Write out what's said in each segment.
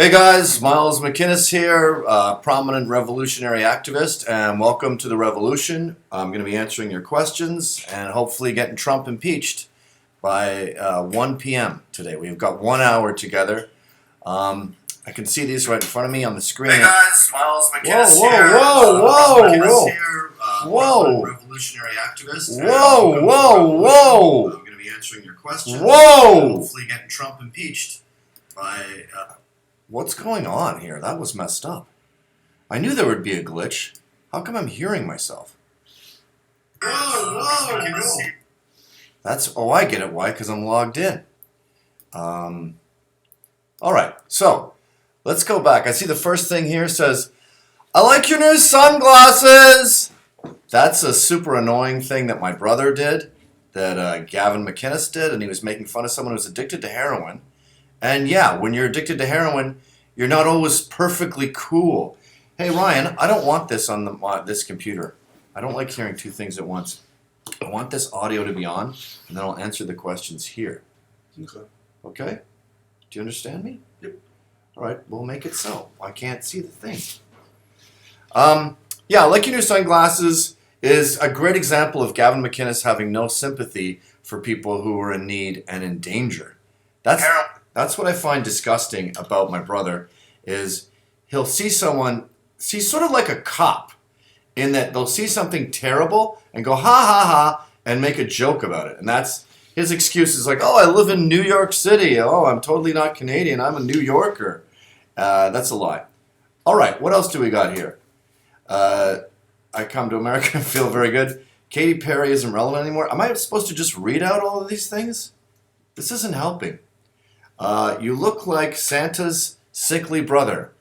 Hey guys, Miles McInnes here, prominent revolutionary activist, and welcome to the revolution. I'm going to be answering your questions and hopefully getting Trump impeached by 1 p.m. today. We've got 1 hour together. I can see these right in front of me on the screen. Hey guys, Miles McInnes Whoa, prominent revolutionary activist. Whoa. I'm going to be answering your questions. Whoa. And hopefully getting Trump impeached by... What's going on here? That was messed up. I knew there would be a glitch. How come I'm hearing myself? Whoa. I get it. Why? Because I'm logged in. All right, so let's go back. I see the first thing here says, I like your new sunglasses. That's a super annoying thing that my brother did, that Gavin McInnes did, and he was making fun of someone who's addicted to heroin. And yeah, when you're addicted to heroin, you're not always perfectly cool. Hey Ryan, I don't want this on this computer. I don't like hearing two things at once. I want this audio to be on, and then I'll answer the questions here. Okay? Do you understand me? Yep. All right, we'll make it so. I can't see the thing. Yeah, like your new sunglasses is a great example of Gavin McInnes having no sympathy for people who are in need and in danger. That's what I find disgusting about my brother, is he'll see someone, he's sort of like a cop, in that they'll see something terrible and go, ha, ha, ha, and make a joke about it. And that's his excuse is like, oh, I live in New York City. Oh, I'm totally not Canadian. I'm a New Yorker. That's a lie. All right, what else do we got here? I come to America and feel very good. Katy Perry isn't relevant anymore. Am I supposed to just read out all of these things? This isn't helping. You look like Santa's sickly brother.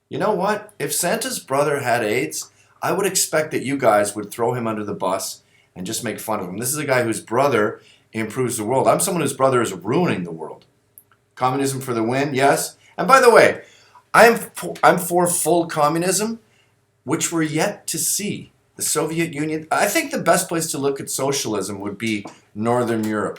You know what? If Santa's brother had AIDS, I would expect that you guys would throw him under the bus and just make fun of him. This is a guy whose brother improves the world. I'm someone whose brother is ruining the world. Communism for the win, yes. And by the way, I'm for full communism, which we're yet to see. The Soviet Union, I think the best place to look at socialism would be Northern Europe,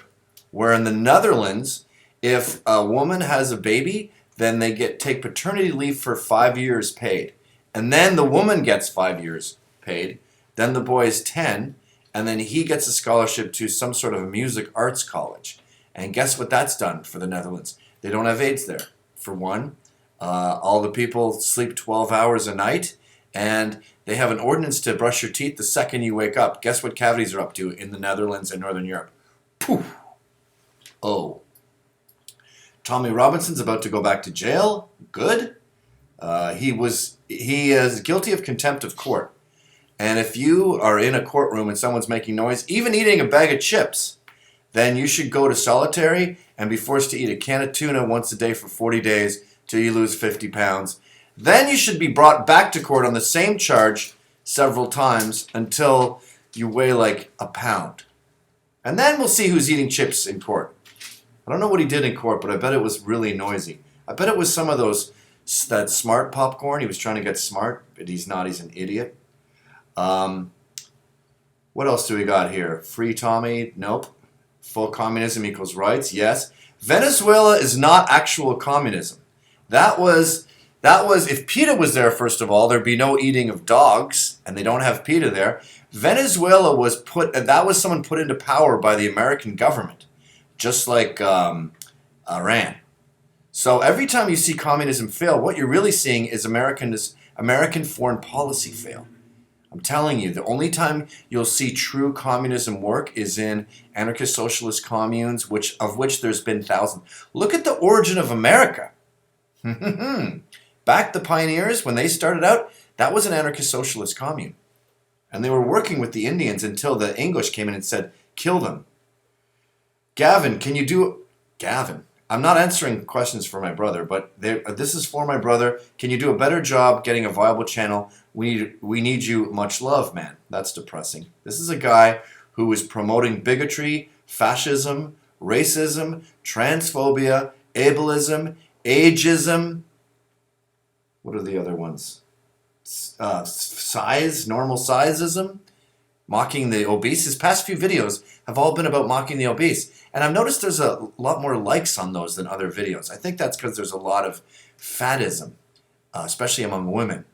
where in the Netherlands, if a woman has a baby, then they take paternity leave for 5 years paid. And then the woman gets 5 years paid. Then the boy is 10, and then he gets a scholarship to some sort of music arts college. And guess what that's done for the Netherlands? They don't have AIDS there, for one. All the people sleep 12 hours a night, and they have an ordinance to brush your teeth the second you wake up. Guess what cavities are up to in the Netherlands and Northern Europe? Poof. Oh. Tommy Robinson's about to go back to jail. Good. He is guilty of contempt of court. And if you are in a courtroom and someone's making noise, even eating a bag of chips, then you should go to solitary and be forced to eat a can of tuna once a day for 40 days till you lose 50 pounds. Then you should be brought back to court on the same charge several times until you weigh like a pound. And then we'll see who's eating chips in court. I don't know what he did in court, but I bet it was really noisy. I bet it was some of that smart popcorn. He was trying to get smart, but he's not. He's an idiot. What else do we got here? Free Tommy? Nope. Full communism equals rights? Yes. Venezuela is not actual communism. That was if PETA was there, first of all, there'd be no eating of dogs, and they don't have PETA there. Venezuela was someone put into power by the American government, just like Iran. So every time you see communism fail, what you're really seeing is American foreign policy fail. I'm telling you, the only time you'll see true communism work is in anarchist socialist communes, of which there's been thousands. Look at the origin of America. Back the pioneers, when they started out, that was an anarchist socialist commune. And they were working with the Indians until the English came in and said, kill them. Gavin, I'm not answering questions for my brother, but this is for my brother. Can you do a better job getting a viable channel? We need you. Much love, man. That's depressing. This is a guy who is promoting bigotry, fascism, racism, transphobia, ableism, ageism. What are the other ones? Normal sizeism. mocking the obese. His past few videos have all been about mocking the obese. And I've noticed there's a lot more likes on those than other videos. I think that's because there's a lot of fatism, especially among women.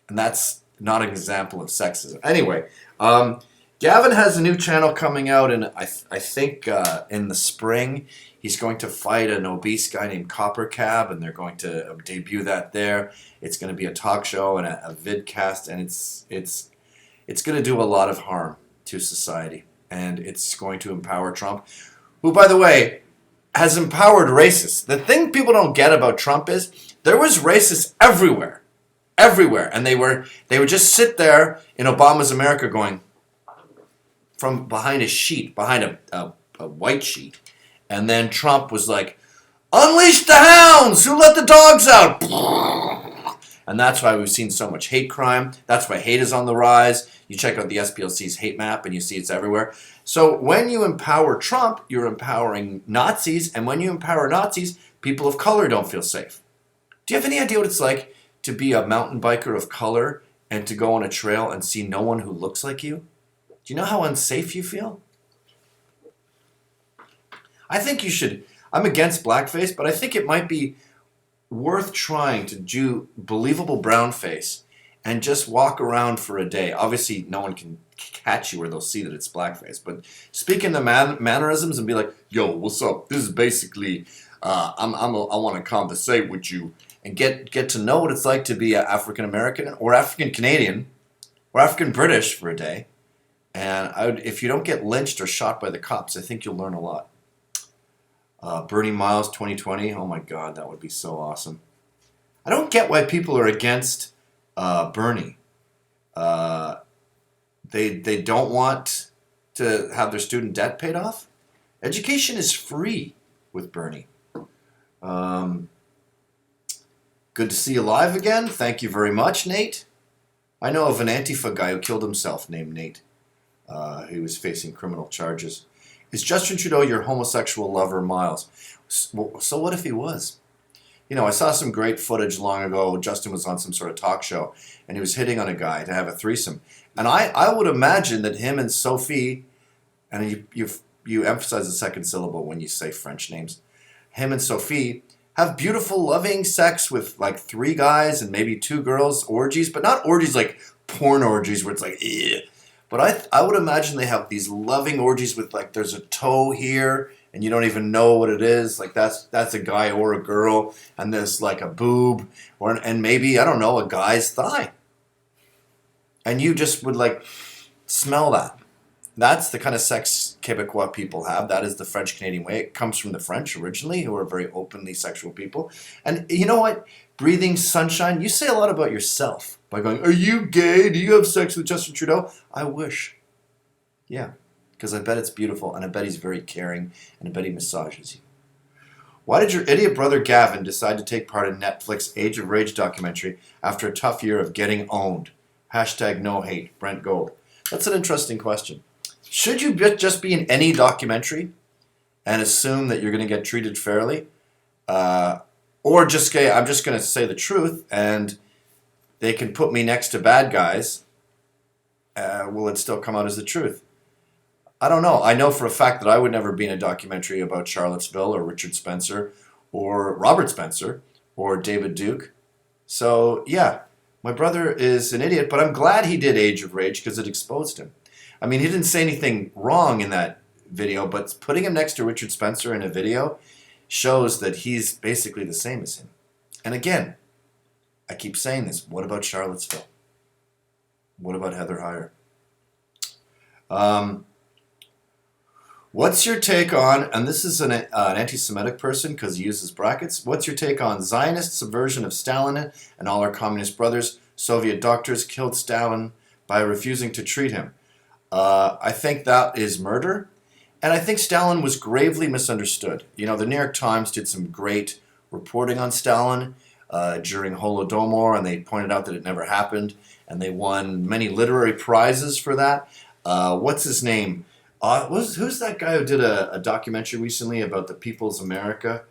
And that's not an example of sexism. Anyway, Gavin has a new channel coming out, and I think in the spring he's going to fight an obese guy named Copper Cab, and they're going to debut that there. It's going to be a talk show and a vidcast, and it's going to do a lot of harm to society, and it's going to empower Trump, who, by the way, has empowered racists. The thing people don't get about Trump is there was racists everywhere, and they would just sit there in Obama's America going from behind a sheet, behind a white sheet, and then Trump was like, "Unleash the hounds! Who let the dogs out?" And that's why we've seen so much hate crime. That's why hate is on the rise. You check out the SPLC's hate map and you see it's everywhere. So when you empower Trump, you're empowering Nazis. And when you empower Nazis, people of color don't feel safe. Do you have any idea what it's like to be a mountain biker of color and to go on a trail and see no one who looks like you? Do you know how unsafe you feel? I think you should. I'm against blackface, but I think it might be worth trying to do believable brown face and just walk around for a day. Obviously, no one can catch you or they'll see that it's blackface. But speak in the mannerisms and be like, "Yo, what's up? This is basically, I want to conversate with you and get to know what it's like to be African American or African Canadian or African British for a day." And if you don't get lynched or shot by the cops, I think you'll learn a lot. Bernie Miles 2020, oh my God, that would be so awesome. I don't get why people are against Bernie. They don't want to have their student debt paid off. Education is free with Bernie. Good to see you live again. Thank you very much, Nate. I know of an Antifa guy who killed himself named Nate. He was facing criminal charges. Is Justin Trudeau your homosexual lover, Miles? So what if he was? You know, I saw some great footage long ago. Justin was on some sort of talk show, and he was hitting on a guy to have a threesome. And I would imagine that him and Sophie, and you emphasize the second syllable when you say French names, him and Sophie have beautiful, loving sex with like 3 guys and maybe 2 girls, orgies, but not orgies like porn orgies where it's like, ew. But I would imagine they have these loving orgies with like there's a toe here and you don't even know what it is. Like that's a guy or a girl, and there's like a boob and maybe, I don't know, a guy's thigh. And you just would like smell that. That's the kind of sex Quebecois people have. That is the French Canadian way. It comes from the French originally, who are very openly sexual people. And you know what? Breathing sunshine, you say a lot about yourself by going, "Are you gay? Do you have sex with Justin Trudeau?" I wish. Yeah, because I bet it's beautiful, and I bet he's very caring, and I bet he massages you. Why did your idiot brother Gavin decide to take part in Netflix Age of Rage documentary after a tough year of getting owned? #NoHate, Brent Gold. That's an interesting question. Should you just be in any documentary and assume that you're going to get treated fairly? Or just say, I'm just going to say the truth and they can put me next to bad guys. Will it still come out as the truth? I don't know. I know for a fact that I would never be in a documentary about Charlottesville or Richard Spencer or Robert Spencer or David Duke. So, yeah, my brother is an idiot, but I'm glad he did Age of Rage because it exposed him. I mean, he didn't say anything wrong in that video, but putting him next to Richard Spencer in a video shows that he's basically the same as him. And again, I keep saying this. What about Charlottesville? What about Heather Heyer? What's your take on, and this is an anti-Semitic person because he uses brackets, what's your take on Zionist subversion of Stalin and all our communist brothers? Soviet doctors killed Stalin by refusing to treat him. I think that is murder. And I think Stalin was gravely misunderstood. You know, the New York Times did some great reporting on Stalin during Holodomor, and they pointed out that it never happened, and they won many literary prizes for that. What's his name? Who's that guy who did a documentary recently about the People's America?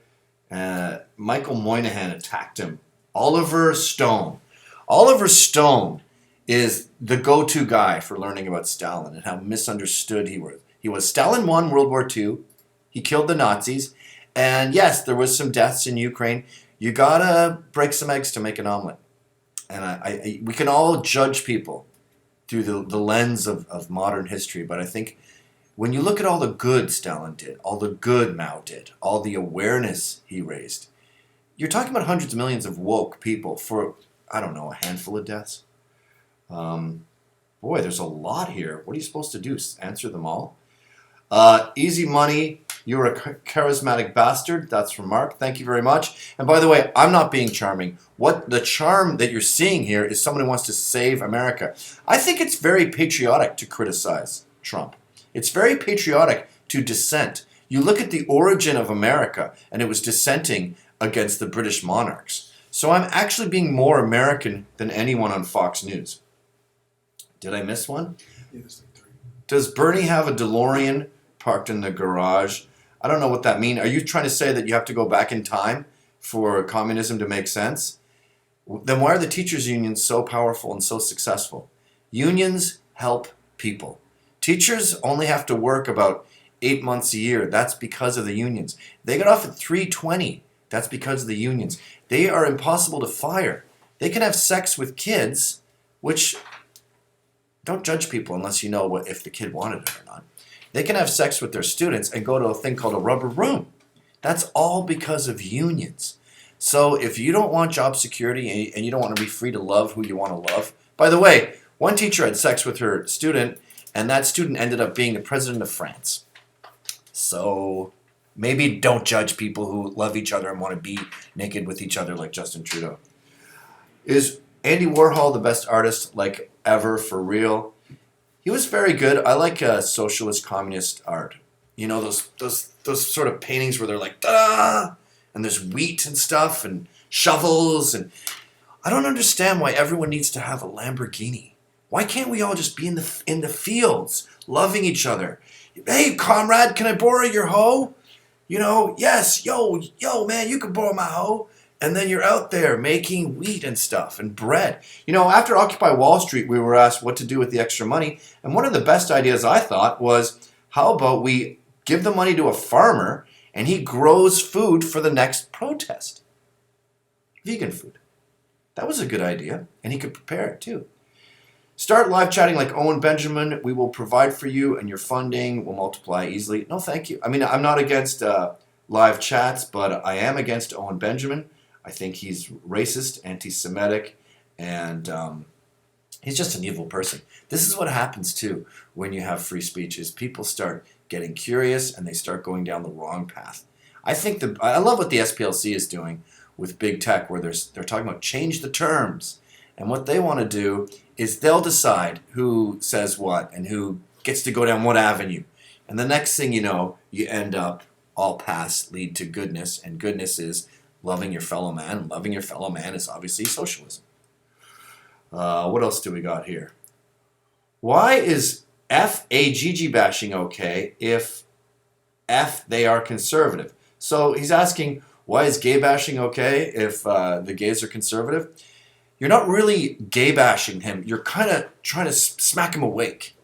Michael Moynihan attacked him. Oliver Stone. Oliver Stone is the go-to guy for learning about Stalin and how misunderstood he was. Stalin won World War II. He killed the Nazis. And yes, there was some deaths in Ukraine. You gotta break some eggs to make an omelet. And we can all judge people through the lens of modern history. But I think when you look at all the good Stalin did, all the good Mao did, all the awareness he raised, you're talking about hundreds of millions of woke people for, I don't know, a handful of deaths. Boy, there's a lot here. What are you supposed to do? Answer them all? Easy money. You're a charismatic bastard. That's from Mark. Thank you very much. And by the way, I'm not being charming. What the charm that you're seeing here is someone who wants to save America. I think it's very patriotic to criticize Trump. It's very patriotic to dissent. You look at the origin of America, and it was dissenting against the British monarchs. So I'm actually being more American than anyone on Fox News. Did I miss one? Yeah, there's like 3. Does Bernie have a DeLorean parked in the garage? I don't know what that means. Are you trying to say that you have to go back in time for communism to make sense? Then why are the teachers' unions so powerful and so successful? Unions help people. Teachers only have to work about 8 months a year. That's because of the unions. They got off at 320. That's because of the unions. They are impossible to fire. They can have sex with kids, which don't judge people unless you know if the kid wanted it or not. They can have sex with their students and go to a thing called a rubber room. That's all because of unions. So if you don't want job security and you don't want to be free to love who you want to love, by the way, one teacher had sex with her student, and that student ended up being the president of France. So maybe don't judge people who love each other and want to be naked with each other like Justin Trudeau. Is Andy Warhol the best artist like ever for real? He was very good. I like socialist communist art. You know, those sort of paintings where they're like, da, and there's wheat and stuff and shovels. And I don't understand why everyone needs to have a Lamborghini. Why can't we all just be in the fields, loving each other? Hey, comrade, can I borrow your hoe? You know, yes, yo, man, you can borrow my hoe. And then you're out there making wheat and stuff and bread. You know, after Occupy Wall Street, we were asked what to do with the extra money. And one of the best ideas I thought was, how about we give the money to a farmer and he grows food for the next protest? Vegan food. That was a good idea. And he could prepare it too. Start live chatting like Owen Benjamin. We will provide for you and your funding will multiply easily. No, thank you. I mean, I'm not against live chats, but I am against Owen Benjamin. I think he's racist, anti-Semitic, and he's just an evil person. This is what happens, too, when you have free speech, is people start getting curious and they start going down the wrong path. I love what the SPLC is doing with big tech, where they're talking about change the terms. And what they want to do is they'll decide who says what and who gets to go down what avenue. And the next thing you know, you end up, all paths lead to goodness, and goodness is loving your fellow man. Loving your fellow man is obviously socialism. What else do we got here? Why is FAGG bashing okay if they are conservative? So he's asking, why is gay bashing okay if the gays are conservative? You're not really gay bashing him. You're kind of trying to smack him awake.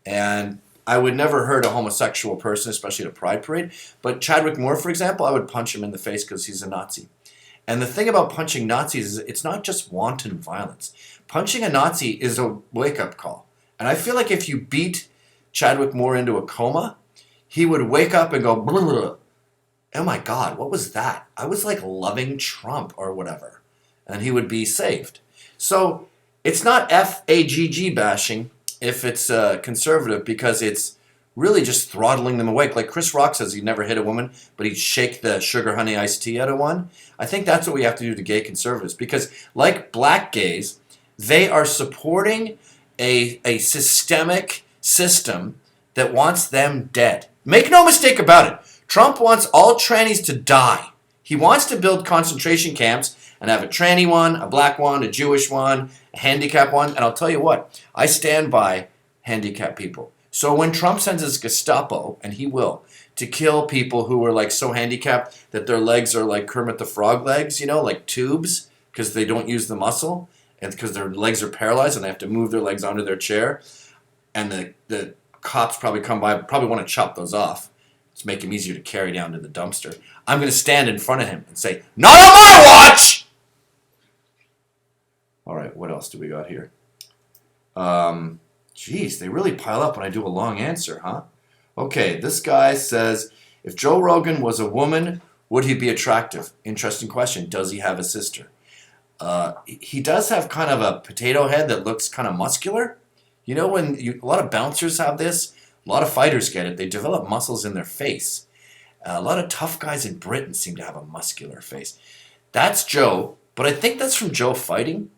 And I would never hurt a homosexual person, especially at a pride parade. But Chadwick Moore, for example, I would punch him in the face because he's a Nazi. And the thing about punching Nazis is it's not just wanton violence. Punching a Nazi is a wake-up call. And I feel like if you beat Chadwick Moore into a coma, he would wake up and go, blah, blah, blah. Oh my God, what was that? I was like loving Trump or whatever. And he would be saved. So it's not FAGG bashing if it's conservative, because it's really just throttling them awake. Like Chris Rock says he'd never hit a woman, but he'd shake the sugar honey iced tea out of one. I think that's what we have to do to gay conservatives, because like black gays, they are supporting a systemic system that wants them dead. Make no mistake about it. Trump wants all trannies to die. He wants to build concentration camps and have a tranny one, a black one, a Jewish one, a handicapped one. And I'll tell you what, I stand by handicapped people. So when Trump sends his Gestapo, and he will, to kill people who are like so handicapped that their legs are like Kermit the Frog legs, you know, like tubes, because they don't use the muscle, and because their legs are paralyzed and they have to move their legs onto their chair, and the cops probably come by, probably want to chop those off to make him easier to carry down to the dumpster. I'm going to stand in front of him and say, "Not on my watch!" All right, what else do we got here? Geez, they really pile up when I do a long answer, huh? Okay, this guy says, if Joe Rogan was a woman, would he be attractive? Interesting question. Does he have a sister? He does have kind of a potato head that looks kind of muscular. You know, a lot of bouncers have this, a lot of fighters get it. They develop muscles in their face. A lot of tough guys in Britain seem to have a muscular face. That's Joe, but I think that's from Joe fighting.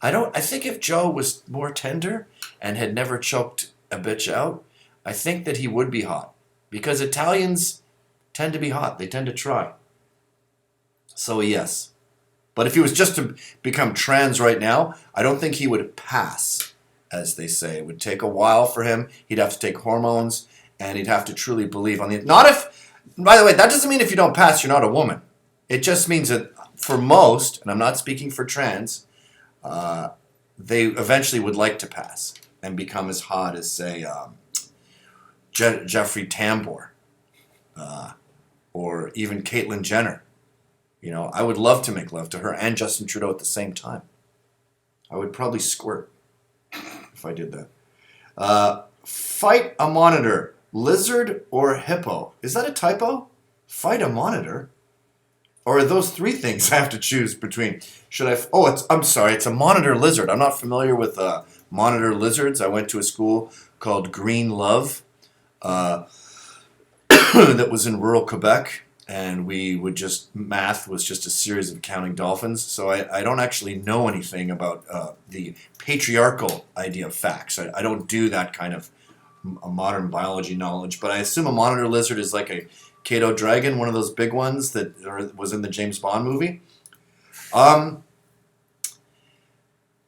I think if Joe was more tender and had never choked a bitch out, I think that he would be hot. Because Italians tend to be hot. They tend to try. So yes. But if he was just to become trans right now, I don't think he would pass, as they say. It would take a while for him. He'd have to take hormones, and he'd have to truly believe on the... Not if... By the way, that doesn't mean if you don't pass, you're not a woman. It just means that for most, and I'm not speaking for trans, they eventually would like to pass and become as hot as, say, Jeffrey Tambor, or even Caitlyn Jenner. You know, I would love to make love to her and Justin Trudeau at the same time. I would probably squirt if I did that. Fight a monitor, lizard or hippo. Is that a typo? Fight a monitor? Or are those three things I have to choose between? I'm sorry, it's a monitor lizard. I'm not familiar with monitor lizards. I went to a school called Green Love that was in rural Quebec, and math was just a series of counting dolphins. So I don't actually know anything about the patriarchal idea of facts. I don't do that kind of a modern biology knowledge, but I assume a monitor lizard is like a Kato dragon, one of those big ones that was in the James Bond movie.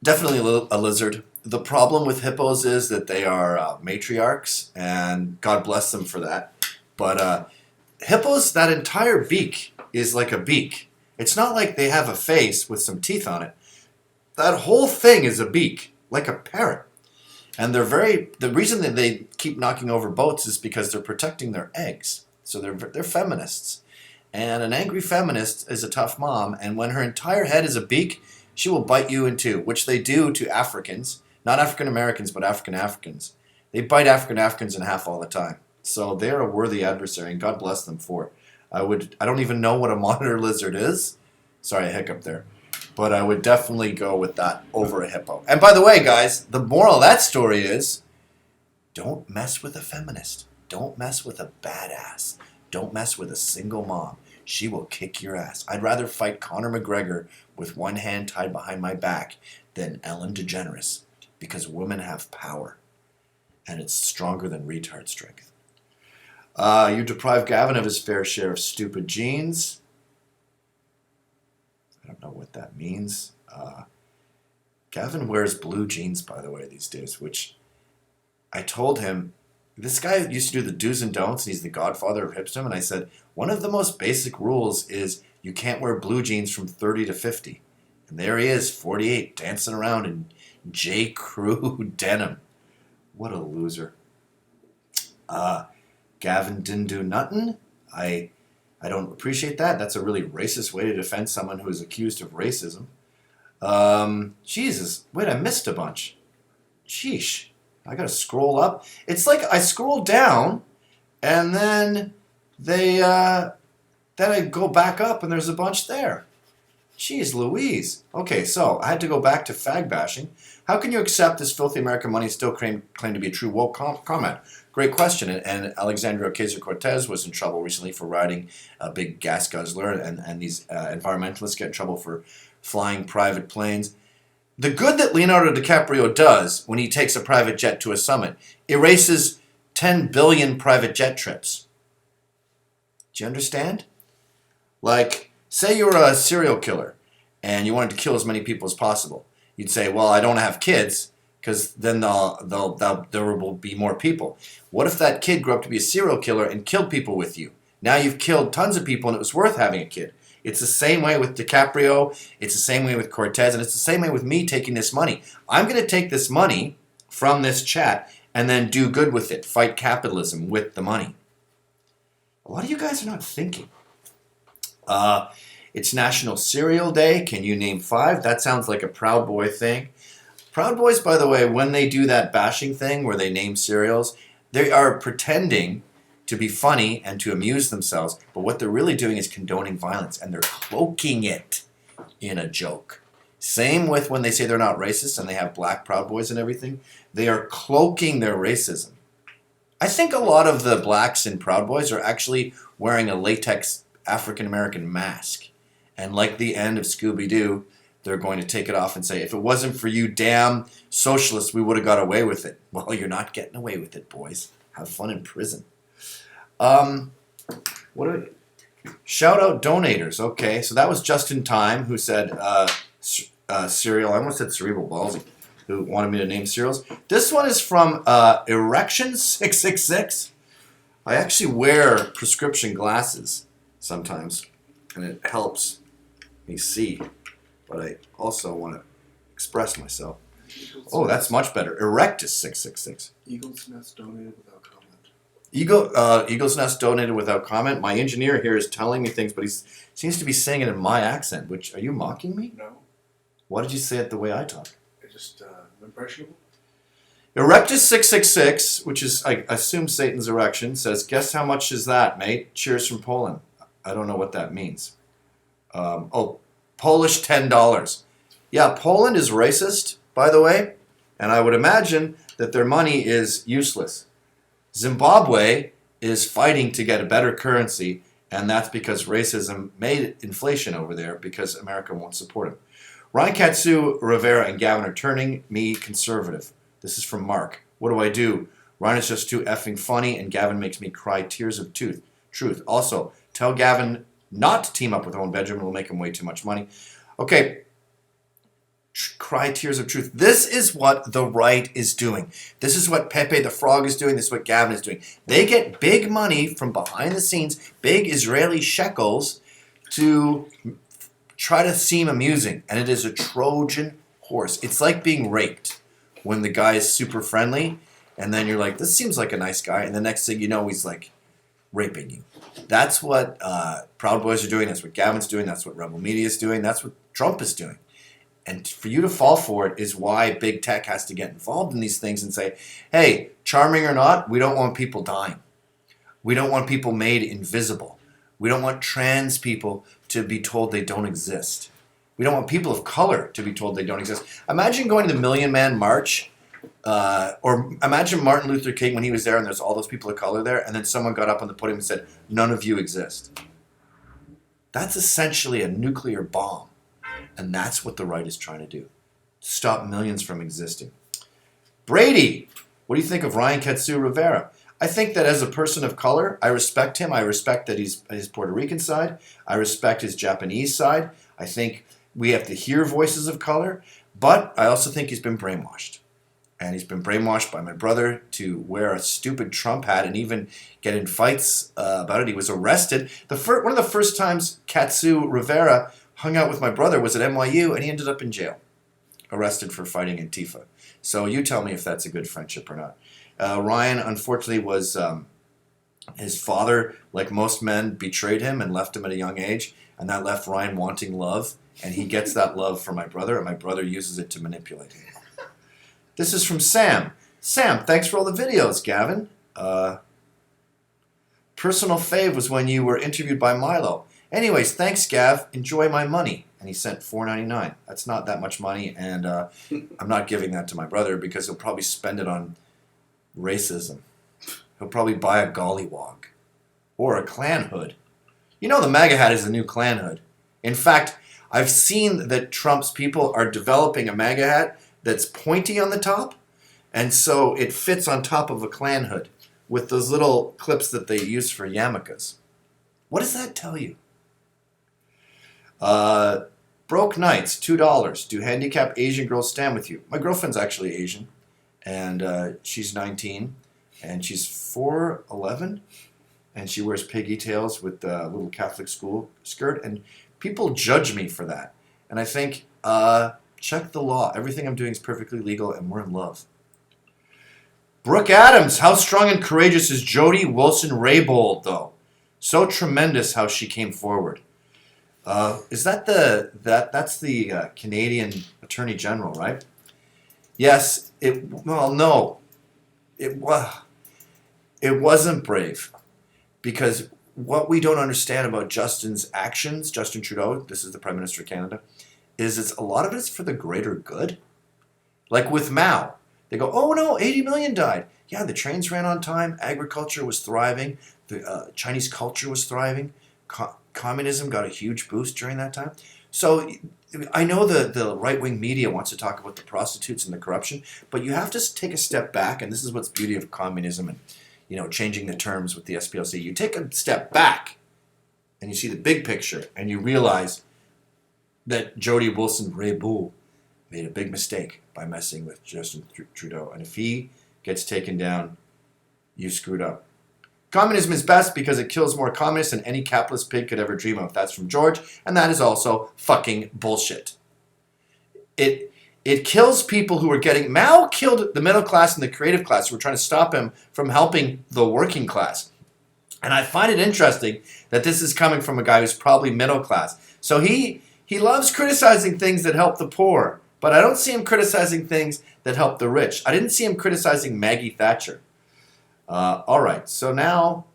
Definitely a lizard. The problem with hippos is that they are matriarchs, and God bless them for that. But hippos, that entire beak is like a beak. It's not like they have a face with some teeth on it. That whole thing is a beak, like a parrot. And the reason that they keep knocking over boats is because they're protecting their eggs. So they're feminists. And an angry feminist is a tough mom, and when her entire head is a beak, she will bite you in two, which they do to Africans. Not African Americans, but African Africans. They bite African Africans in half all the time. So they're a worthy adversary, and God bless them for it. I don't even know what a monitor lizard is. Sorry, I hiccuped there. But I would definitely go with that over a hippo. And by the way, guys, the moral of that story is, don't mess with a feminist. Don't mess with a badass. Don't mess with a single mom. She will kick your ass. I'd rather fight Conor McGregor with one hand tied behind my back than Ellen DeGeneres, because women have power, and it's stronger than retard strength. You deprive Gavin of his fair share of stupid genes. I don't know what that means. Gavin wears blue jeans, by the way, these days, which I told him, this guy used to do the do's and don'ts, and he's the godfather of hipsterdom, and I said, one of the most basic rules is you can't wear blue jeans from 30 to 50. And there he is, 48, dancing around in J. Crew denim. What a loser. Gavin didn't do nothing. I don't appreciate that. That's a really racist way to defend someone who is accused of racism. Jesus, wait, I missed a bunch. Sheesh. I gotta scroll up. It's like I scroll down, and then then I go back up, and there's a bunch there. Jeez Louise. Okay, so I had to go back to fag bashing. How can you accept this filthy American money and still claim to be a true woke comment? Great question. And Alexandria Ocasio-Cortez was in trouble recently for riding a big gas guzzler, and these environmentalists get in trouble for flying private planes. The good that Leonardo DiCaprio does when he takes a private jet to a summit erases 10 billion private jet trips. Do you understand? Like, say you're a serial killer and you wanted to kill as many people as possible. You'd say, well, I don't have kids because then there will be more people. What if that kid grew up to be a serial killer and killed people with you? Now you've killed tons of people and it was worth having a kid. It's the same way with DiCaprio. It's the same way with Cortez. And it's the same way with me taking this money. I'm going to take this money from this chat and then do good with it. Fight capitalism with the money. A lot of you guys are not thinking. It's National Cereal Day. Can you name 5? That sounds like a Proud Boy thing. Proud Boys, by the way, when they do that bashing thing where they name cereals, they are pretending to be funny and to amuse themselves, but what they're really doing is condoning violence, and they're cloaking it in a joke. Same with when they say they're not racist and they have black Proud Boys and everything. They are cloaking their racism. I think a lot of the blacks in Proud Boys are actually wearing a latex African-American mask. And like the end of Scooby-Doo, they're going to take it off and say, if it wasn't for you damn socialists, we would have got away with it. Well, you're not getting away with it, boys. Have fun in prison. Shout out donators. Okay, so that was Justin Time who said cereal. I almost said cerebral palsy. Who wanted me to name cereals. This one is from Erection666. I actually wear prescription glasses sometimes, and it helps me see. But I also want to express myself. Oh, that's much better. Erectus666. Eagle's Nest donated without comment. Eagle's Nest donated without comment. My engineer here is telling me things, but he seems to be saying it in my accent. Which, are you mocking me? No. Why did you say it the way I talk? I just impressionable. Erectus666, which is, I assume, Satan's erection, says, guess how much is that, mate? Cheers from Poland. I don't know what that means. Polish $10. Yeah, Poland is racist, by the way, and I would imagine that their money is useless. Zimbabwe is fighting to get a better currency, and that's because racism made inflation over there because America won't support him. Ryan Katsu, Rivera, and Gavin are turning me conservative. This is from Mark. What do I do? Ryan is just too effing funny, and Gavin makes me cry tears of truth. Also, tell Gavin not to team up with Owen Benjamin. It'll make him way too much money. Okay. Cry tears of truth. This is what the right is doing. This is what Pepe the Frog is doing. This is what Gavin is doing. They get big money from behind the scenes, big Israeli shekels, to try to seem amusing, and it is a Trojan horse. It's like being raped when the guy is super friendly, and then you're like, this seems like a nice guy, and the next thing you know, he's like raping you. That's what Proud Boys are doing. That's what Gavin's doing. That's what Rebel Media is doing. That's what Trump is doing. And for you to fall for it is why big tech has to get involved in these things and say, hey, charming or not, we don't want people dying. We don't want people made invisible. We don't want trans people to be told they don't exist. We don't want people of color to be told they don't exist. Imagine going to the Million Man March, or imagine Martin Luther King when he was there and there's all those people of color there, and then someone got up on the podium and said, none of you exist. That's essentially a nuclear bomb. And that's what the right is trying to do. Stop millions from existing. Brady, what do you think of Ryan Katsu Rivera? I think that as a person of color, I respect him. I respect that he's his Puerto Rican side. I respect his Japanese side. I think we have to hear voices of color. But I also think he's been brainwashed. And he's been brainwashed by my brother to wear a stupid Trump hat and even get in fights about it. He was arrested. One of the first times Katsu Rivera hung out with my brother was at NYU, and he ended up in jail, arrested for fighting Antifa. So you tell me if that's a good friendship or not. Ryan, unfortunately, was his father, like most men, betrayed him and left him at a young age, and that left Ryan wanting love, and he gets that love from my brother, and my brother uses it to manipulate him. This is from Sam. Sam, thanks for all the videos, Gavin. Personal fave was when you were interviewed by Milo. Anyways, thanks, Gav. Enjoy my money. And he sent $4.99. That's not that much money, and I'm not giving that to my brother because he'll probably spend it on racism. He'll probably buy a gollywog or a Klan hood. You know the MAGA hat is the new Klan hood. In fact, I've seen that Trump's people are developing a MAGA hat that's pointy on the top, and so it fits on top of a Klan hood with those little clips that they use for yarmulkes. What does that tell you? Broke Nights, $2. Do handicapped Asian girls stand with you? My girlfriend's actually Asian, and she's 19, and she's 4'11", and she wears piggy tails with a little Catholic school skirt, and People judge me for that. And I think, check the law. Everything I'm doing is perfectly legal, and we're in love. Brooke Adams, how strong and courageous is Jody Wilson-Raybould, though? So tremendous how she came forward. Is that that's the Canadian Attorney General, right? Yes. No. It wasn't brave, because what we don't understand about Justin's actions, Justin Trudeau, this is the Prime Minister of Canada, is a lot of it is for the greater good. Like with Mao, they go, oh no, 80 million died. Yeah, the trains ran on time, agriculture was thriving, the Chinese culture was thriving, communism got a huge boost during that time. So I know the right-wing media wants to talk about the prostitutes and the corruption, but you have to take a step back, and this is what's beauty of communism and changing the terms with the SPLC. You take a step back, and you see the big picture, and you realize that Jody Wilson-Raybould made a big mistake by messing with Justin Trudeau, and if he gets taken down, you screwed up. Communism is best because it kills more communists than any capitalist pig could ever dream of. That's from George, and that is also fucking bullshit. It kills people who are getting... Mao killed the middle class and the creative class who were trying to stop him from helping the working class. And I find it interesting that this is coming from a guy who's probably middle class. So he loves criticizing things that help the poor, but I don't see him criticizing things that help the rich. I didn't see him criticizing Maggie Thatcher. All right, so now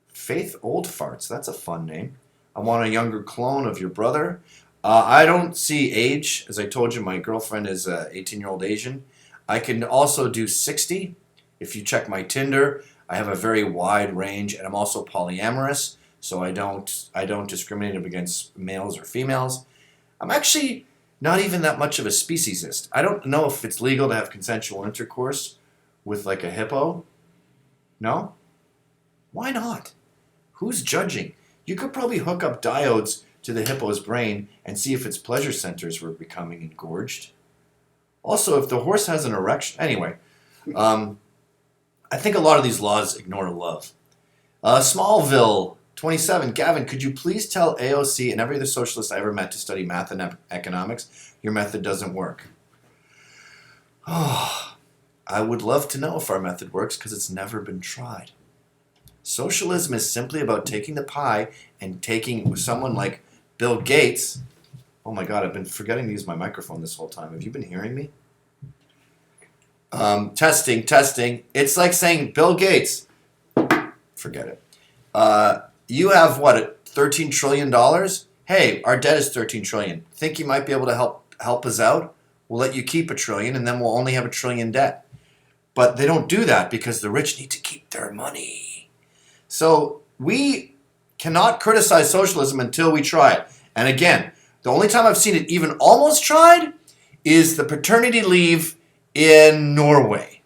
Faith Old Farts. That's a fun name. I want a younger clone of your brother. I don't see age. As I told you, my girlfriend is an 18-year-old Asian. I can also do 60. If you check my Tinder, I have a very wide range, and I'm also polyamorous, so I don't discriminate against males or females. I'm actually not even that much of a speciesist. I don't know if it's legal to have consensual intercourse with like a hippo. No? Why not? Who's judging? You could probably hook up diodes to the hippo's brain and see if its pleasure centers were becoming engorged. Also, if the horse has an erection... Anyway, I think a lot of these laws ignore love. Smallville 27. Gavin, could you please tell AOC and every other socialist I ever met to study math and economics? Your method doesn't work. Oh, I would love to know if our method works because it's never been tried. Socialism is simply about taking the pie and taking someone like Bill Gates. Oh my God, I've been forgetting to use my microphone this whole time. Have you been hearing me? Testing. It's like saying, Bill Gates, forget it. You have what, $13 trillion? Hey, our debt is $13 trillion. Think you might be able to help us out? We'll let you keep $1 trillion and then we'll only have $1 trillion debt. But they don't do that because the rich need to keep their money. So we cannot criticize socialism until we try it. And again, the only time I've seen it even almost tried is the paternity leave in Norway.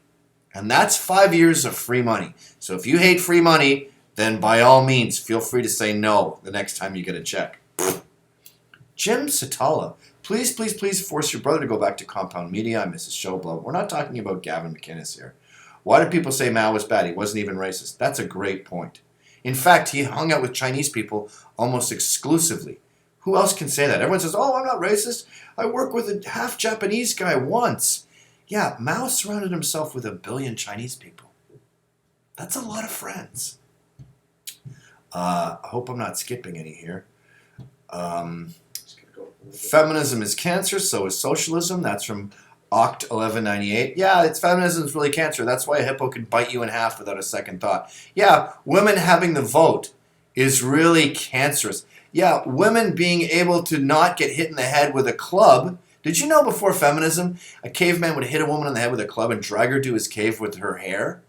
And that's 5 years of free money. So if you hate free money, then by all means, feel free to say no the next time you get a check. Jim Satala, please force your brother to go back to Compound Media. I miss his show, blah. We're not talking about Gavin McInnes here. Why do people say Mao was bad? He wasn't even racist. That's a great point. In fact, he hung out with Chinese people almost exclusively. Who else can say that? Everyone says, oh, I'm not racist. I worked with a half Japanese guy once. Yeah, Mao surrounded himself with 1 billion Chinese people. That's a lot of friends. I hope I'm not skipping any here. Feminism is cancer, so is socialism. That's from Oct 1198. Yeah, feminism is really cancer. That's why a hippo can bite you in half without a second thought. Yeah, women having the vote is really cancerous. Yeah, women being able to not get hit in the head with a club. Did you know before feminism, a caveman would hit a woman in the head with a club and drag her to his cave with her hair?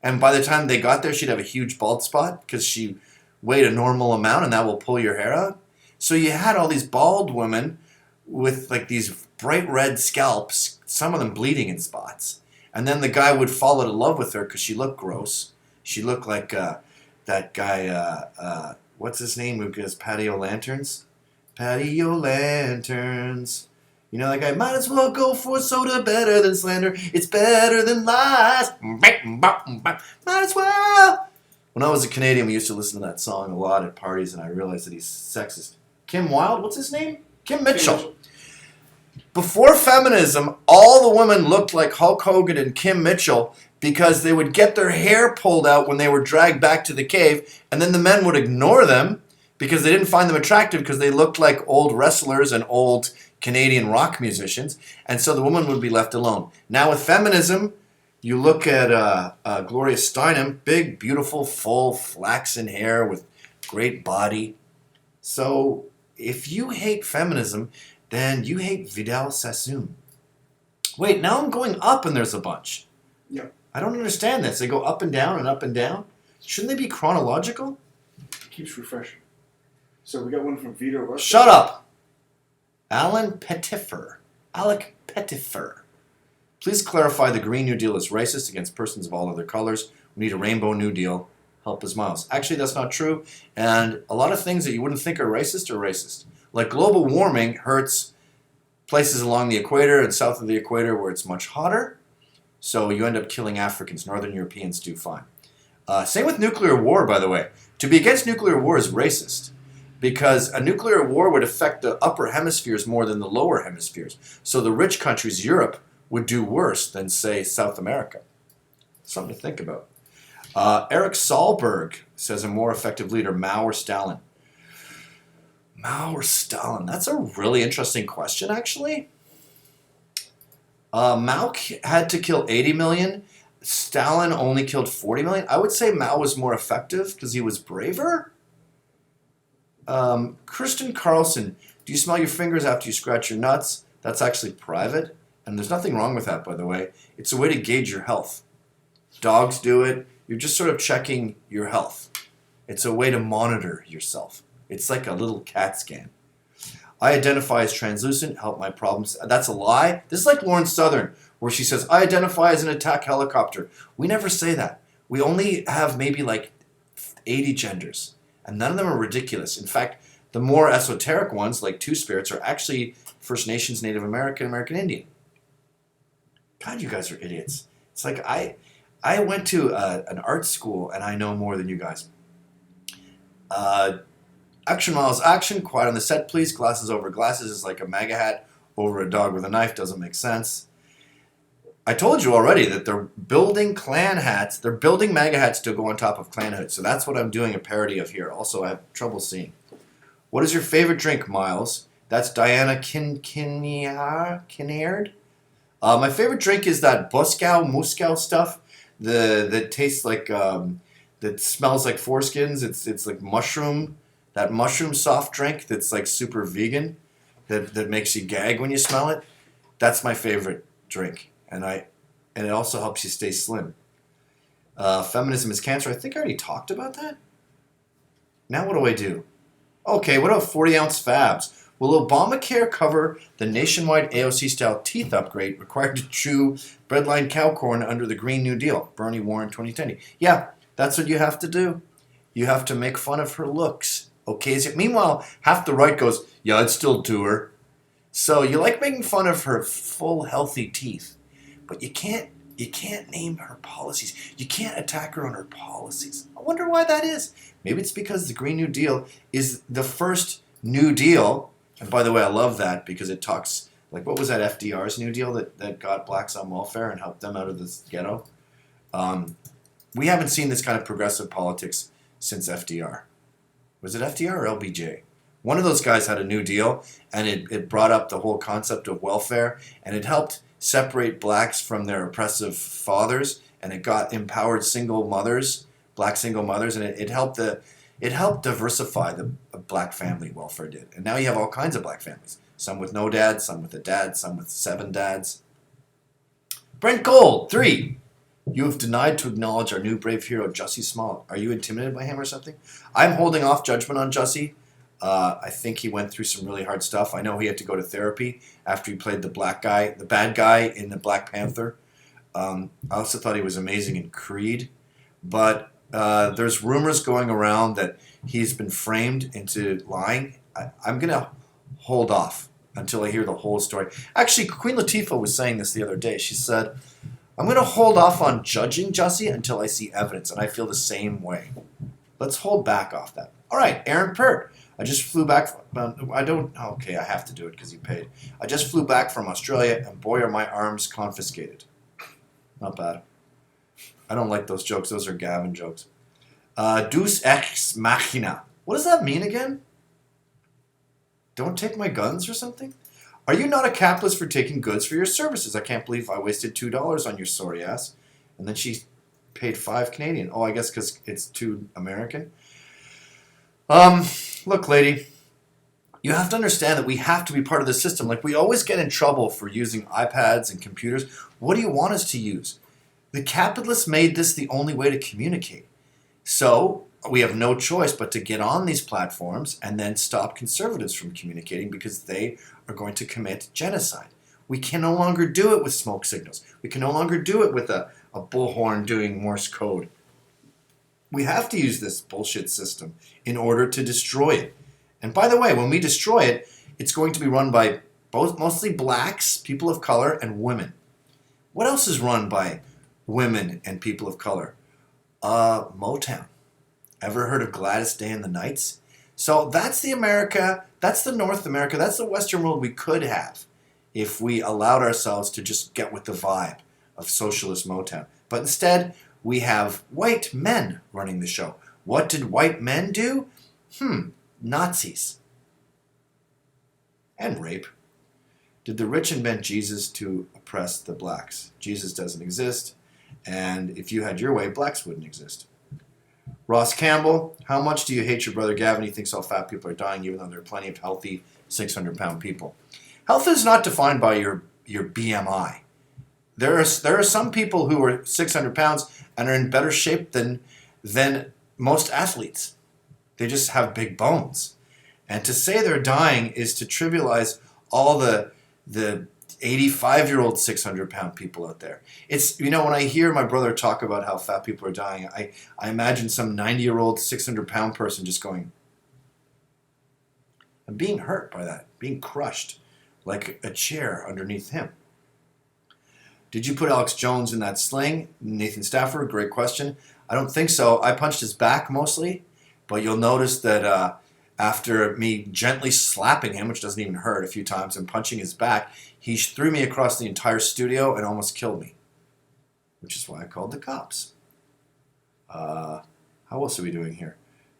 And by the time they got there, she'd have a huge bald spot because she weighed a normal amount and that will pull your hair out. So you had all these bald women with like these bright red scalps, some of them bleeding in spots. And then the guy would fall out of love with her because she looked gross. She looked like that guy, what's his name, who does Patio Lanterns? Patio Lanterns. You know that guy, might as well go for soda, better than slander. It's better than lies. Might as well When I was a Canadian, we used to listen to that song a lot at parties, and I realized that he's sexist. Kim Wilde, what's his name? Kim Mitchell. Before feminism, all the women looked like Hulk Hogan and Kim Mitchell because they would get their hair pulled out when they were dragged back to the cave, and then the men would ignore them because they didn't find them attractive because they looked like old wrestlers and old Canadian rock musicians, and so the woman would be left alone. Now with feminism, you look at Gloria Steinem, big, beautiful, full, flaxen hair with great body. So if you hate feminism, then you hate Vidal Sassoon. Wait, now I'm going up and there's a bunch. Yeah. I don't understand this. They go up and down and up and down. Shouldn't they be chronological? It keeps refreshing. So we got one from Vito Russia. Shut up! Alec Pettifer. Please clarify the Green New Deal is racist against persons of all other colors. We need a Rainbow New Deal. Help us, Miles. Actually, that's not true. And a lot of things that you wouldn't think are racist. Like global warming hurts places along the equator and south of the equator where it's much hotter. So you end up killing Africans. Northern Europeans do fine. Same with nuclear war, by the way. To be against nuclear war is racist because a nuclear war would affect the upper hemispheres more than the lower hemispheres. So the rich countries, Europe, would do worse than, say, South America. Something to think about. Eric Sahlberg says a more effective leader, Mao or Stalin? Mao or Stalin? That's a really interesting question, actually. Mao had to kill 80 million. Stalin only killed 40 million. I would say Mao was more effective because he was braver. Kristen Carlson, do you smell your fingers after you scratch your nuts? That's actually private. And there's nothing wrong with that, by the way. It's a way to gauge your health. Dogs do it. You're just sort of checking your health. It's a way to monitor yourself. It's like a little CAT scan. I identify as translucent, help my problems. That's a lie. This is like Lauren Southern, where she says, I identify as an attack helicopter. We never say that. We only have maybe like 80 genders. And none of them are ridiculous. In fact, the more esoteric ones, like Two-Spirits, are actually First Nations, Native American, American Indian. God, you guys are idiots. It's like I went to an art school and I know more than you guys. Action Miles, action. Quiet on the set, please. Glasses over glasses is like a MAGA hat over a dog with a knife. Doesn't make sense. I told you already that they're building Klan hats. They're building MAGA hats to go on top of Klan hoods. So that's what I'm doing a parody of here. Also, I have trouble seeing. What is your favorite drink, Miles? That's Diana Kinnaird. My favorite drink is that Moscow stuff that tastes like, that smells like foreskins. It's like mushroom, that mushroom soft drink that's like super vegan, that makes you gag when you smell it. That's my favorite drink, and it also helps you stay slim. Feminism is cancer. I think I already talked about that. Now what do I do? Okay, what about 40-ounce fabs? Will Obamacare cover the nationwide AOC-style teeth upgrade required to chew breadline cow corn under the Green New Deal? Bernie Warren 2020. Yeah, that's what you have to do. You have to make fun of her looks. Okay, meanwhile, half the right goes, yeah, I'd still do her. So you like making fun of her full, healthy teeth, but you can't name her policies. You can't attack her on her policies. I wonder why that is. Maybe it's because the Green New Deal is the first New Deal. And by the way, I love that because it talks, like, what was that FDR's New Deal that got blacks on welfare and helped them out of this ghetto? We haven't seen this kind of progressive politics since FDR. Was it FDR or LBJ? One of those guys had a New Deal, and it brought up the whole concept of welfare, and it helped separate blacks from their oppressive fathers, and it got empowered single mothers, black single mothers, and it helped diversify the black family, welfare did. And now you have all kinds of black families. Some with no dad, some with a dad, some with 7 dads. Brent Gold, 3. You have denied to acknowledge our new brave hero, Jussie Smollett. Are you intimidated by him or something? I'm holding off judgment on Jussie. I think he went through some really hard stuff. I know he had to go to therapy after he played the bad guy in the Black Panther. I also thought he was amazing in Creed. But there's rumors going around that he's been framed into lying. I'm going to hold off until I hear the whole story. Actually, Queen Latifah was saying this the other day. She said, I'm going to hold off on judging Jussie until I see evidence, and I feel the same way. Let's hold back off that. All right, Aaron Pert. I just flew back. Okay, I have to do it because he paid. I just flew back from Australia, and boy, are my arms confiscated. Not bad. I don't like those jokes. Those are Gavin jokes. Deus ex machina. What does that mean again? Don't take my guns or something? Are you not a capitalist for taking goods for your services? I can't believe I wasted $2 on your sorry ass. And then she paid $5 Canadian. Oh, I guess because it's too American. Look, lady, you have to understand that we have to be part of the system. Like, we always get in trouble for using iPads and computers. What do you want us to use? The capitalists made this the only way to communicate. So we have no choice but to get on these platforms and then stop conservatives from communicating because they are going to commit genocide. We can no longer do it with smoke signals. We can no longer do it with a bullhorn doing Morse code. We have to use this bullshit system in order to destroy it. And by the way, when we destroy it, it's going to be run by mostly blacks, people of color, and women. What else is run by women and people of color? Motown. Ever heard of Gladys Day and the Knights? So that's the America, that's the North America, that's the Western world we could have if we allowed ourselves to just get with the vibe of socialist Motown. But instead, we have white men running the show. What did white men do? Nazis. And rape. Did the rich invent Jesus to oppress the blacks? Jesus doesn't exist, and if you had your way, blacks wouldn't exist. Ross Campbell, how much do you hate your brother Gavin? He thinks all fat people are dying, even though there are plenty of healthy 600-pound people. Health is not defined by your BMI. There are some people who are 600 pounds and are in better shape than most athletes. They just have big bones. And to say they're dying is to trivialize all the 85-year-old 600-pound people out there. It's, when I hear my brother talk about how fat people are dying, I imagine some 90-year-old 600-pound person just going, and being hurt by that, being crushed like a chair underneath him. Did you put Alex Jones in that sling? Nathan Stafford, great question. I don't think so. I punched his back mostly, but you'll notice that after me gently slapping him, which doesn't even hurt, a few times, and punching his back, he threw me across the entire studio and almost killed me, which is why I called the cops. How else are we doing here?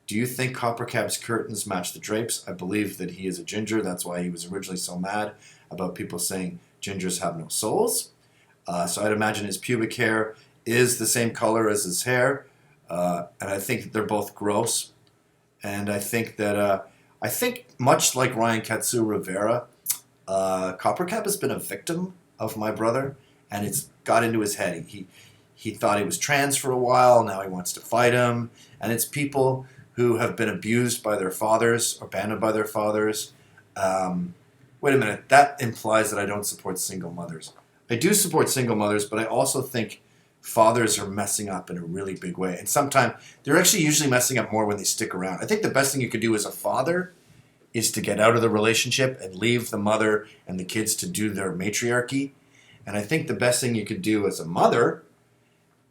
Do you think Coppercap's curtains match the drapes? I believe that he is a ginger. That's why he was originally so mad about people saying gingers have no souls. So I'd imagine his pubic hair is the same color as his hair. And I think that they're both gross. And I think that, much like Ryan Katsu Rivera, Coppercap has been a victim of my brother, and it's got into his head. He thought he was trans for a while, now he wants to fight him. And it's people who have been abused by their fathers, or abandoned by their fathers. Wait a minute, that implies that I don't support single mothers. I do support single mothers, but I also think fathers are messing up in a really big way. And sometimes they're actually usually messing up more when they stick around. I think the best thing you could do as a father is to get out of the relationship and leave the mother and the kids to do their matriarchy. And I think the best thing you could do as a mother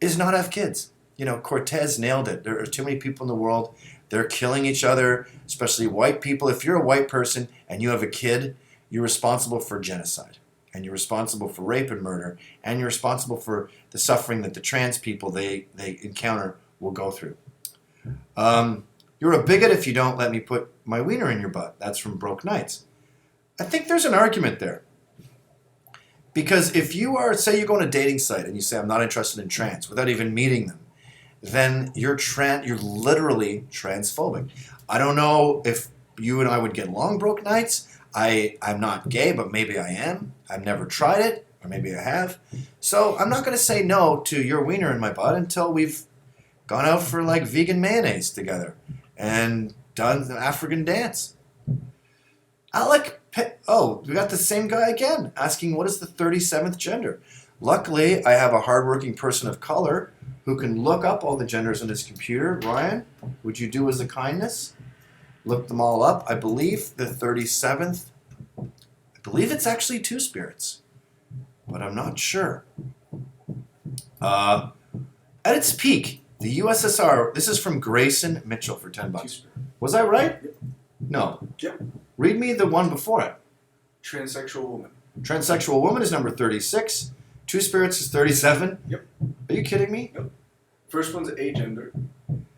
is not have kids. Cortez nailed it. There are too many people in the world. They're killing each other, especially white people. If you're a white person and you have a kid, you're responsible for genocide. And you're responsible for rape and murder, and you're responsible for the suffering that the trans people they encounter will go through. You're a bigot if you don't let me put my wiener in your butt. That's from Broke Nights. I think there's an argument there. Because if you say you go on a dating site and you say, I'm not interested in trans, without even meeting them, then you're literally transphobic. I don't know if you and I would get along, Broke Nights. I'm not gay, but maybe I am. I've never tried it, or maybe I have. So I'm not going to say no to your wiener in my butt until we've gone out for vegan mayonnaise together and done the African dance. We got the same guy again, asking what is the 37th gender. Luckily, I have a hardworking person of color who can look up all the genders on his computer. Ryan, would you do us a kindness? Look them all up. I believe the 37th, it's actually two spirits, but I'm not sure. At its peak, the USSR, this is from Grayson Mitchell for $10. Two-spirit. Was I right? Yep. No. Yep. Read me the one before it. Transsexual woman. Transsexual woman is number 36. Two spirits is 37. Yep. Are you kidding me? Yep. First one's agender.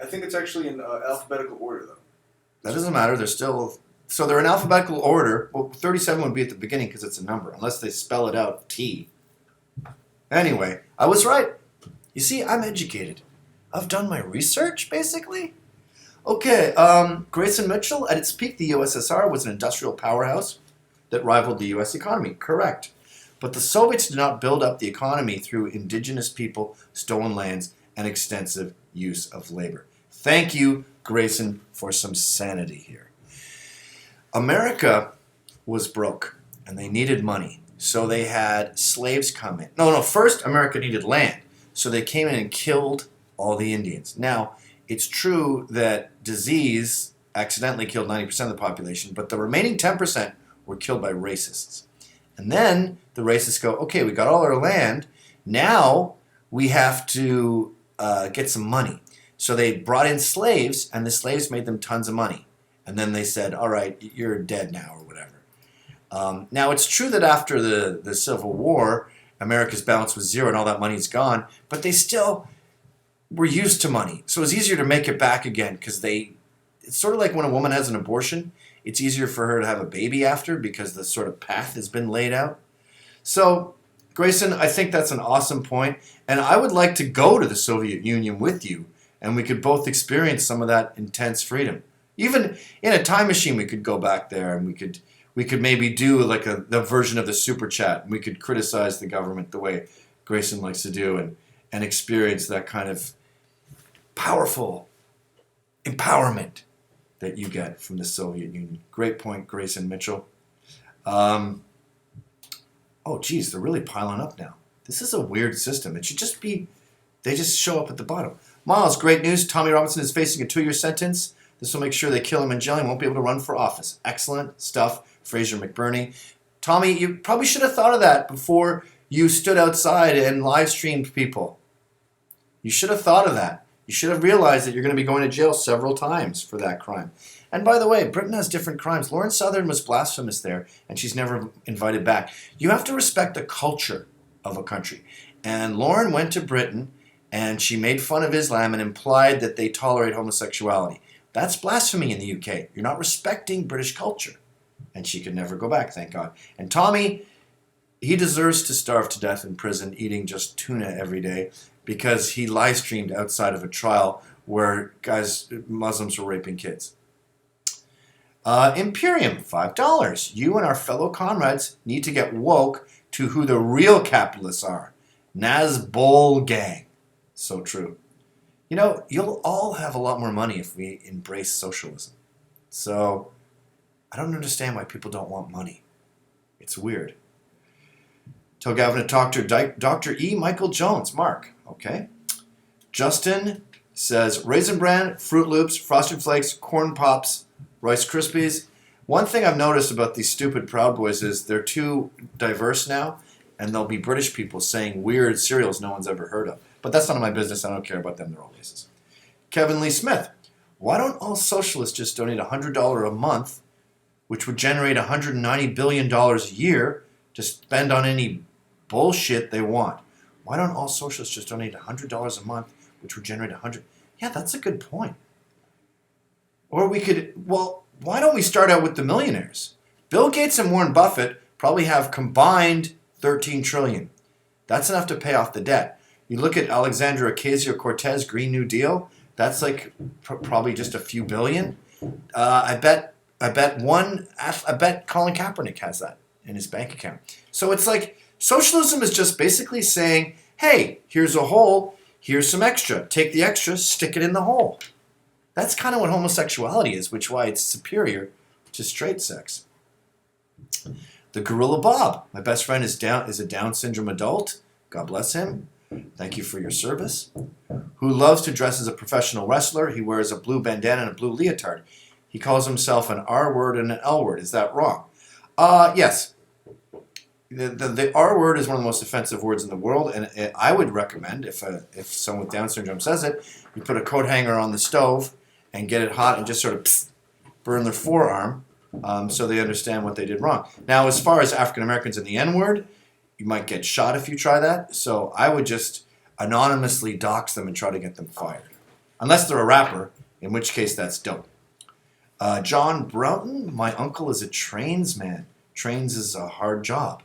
I think it's actually in alphabetical order, though. That doesn't matter. They're still... So they're in alphabetical order. Well, 37 would be at the beginning because it's a number, unless they spell it out T. Anyway, I was right. You see, I'm educated. I've done my research, basically. Okay, Grayson Mitchell, at its peak, the USSR was an industrial powerhouse that rivaled the U.S. economy. Correct. But the Soviets did not build up the economy through indigenous people, stolen lands, and extensive use of labor. Thank you, Grayson, for some sanity here. America was broke, and they needed money. So they had slaves come in. No, first America needed land. So they came in and killed all the Indians. Now, it's true that disease accidentally killed 90% of the population, but the remaining 10% were killed by racists. And then the racists go, okay, we got all our land. Now we have to get some money. So they brought in slaves, and the slaves made them tons of money. And then they said, all right, you're dead now, or whatever. Now, it's true that after the Civil War, America's balance was zero and all that money's gone, but they still were used to money. So it's easier to make it back again because it's sort of like when a woman has an abortion. It's easier for her to have a baby after because the sort of path has been laid out. So, Grayson, I think that's an awesome point, and I would like to go to the Soviet Union with you, and we could both experience some of that intense freedom. Even in a time machine, we could go back there, and we could maybe do like the version of the super chat, and we could criticize the government the way Grayson likes to do, and experience that kind of powerful empowerment that you get from the Soviet Union. Great point, Grayson Mitchell. Oh, geez, they're really piling up now. This is a weird system. It should just be, they just show up at the bottom. Miles, great news. Tommy Robinson is facing a 2-year sentence. This will make sure they kill him in jail. He won't be able to run for office. Excellent stuff, Fraser McBurney. Tommy, you probably should have thought of that before you stood outside and live streamed people. You should have thought of that. You should have realized that you're going to be going to jail several times for that crime. And by the way, Britain has different crimes. Lauren Southern was blasphemous there, and she's never invited back. You have to respect the culture of a country. And Lauren went to Britain, and she made fun of Islam and implied that they tolerate homosexuality. That's blasphemy in the UK. You're not respecting British culture. And she could never go back, thank God. And Tommy, he deserves to starve to death in prison eating just tuna every day because he live streamed outside of a trial where Muslims were raping kids. Imperium, $5. You and our fellow comrades need to get woke to who the real capitalists are. Nazbol gang. So true. You know, you'll all have a lot more money if we embrace socialism. So, I don't understand why people don't want money. It's weird. Tell Gavin to talk to Dr. E. Michael Jones. Mark, okay. Justin says, Raisin Bran, Fruit Loops, Frosted Flakes, Corn Pops, Rice Krispies. One thing I've noticed about these stupid Proud Boys is they're too diverse now, and there'll be British people saying weird cereals no one's ever heard of. But that's none of my business. I don't care about them. They're all racist. Kevin Lee Smith. Why don't all socialists just donate $100 a month, which would generate $190 billion a year, to spend on any bullshit they want? Why don't all socialists just donate $100 a month, which would generate $100? Yeah, that's a good point. Or we could, well, why don't we start out with the millionaires? Bill Gates and Warren Buffett probably have combined $13 trillion. That's enough to pay off the debt. You look at Alexandria Ocasio-Cortez Green New Deal, that's like probably just a few billion. I bet Colin Kaepernick has that in his bank account. So it's like socialism is just basically saying, hey, here's a hole, here's some extra. Take the extra, stick it in the hole. That's kind of what homosexuality is, which is why it's superior to straight sex. The Gorilla Bob. My best friend is a Down syndrome adult. God bless him. Thank you for your service. Who loves to dress as a professional wrestler. He wears a blue bandana and a blue leotard. He calls himself an R word and an L word. Is that wrong? Yes. the R word is one of the most offensive words in the world, and I would recommend if someone with Down syndrome says it, you put a coat hanger on the stove and get it hot and just sort of burn their forearm, so they understand what they did wrong. Now, as far as African Americans and the N word, you might get shot if you try that. So I would just anonymously dox them and try to get them fired, unless they're a rapper, in which case that's dope. John Broughton, my uncle is a tradesman. Trains is a hard job.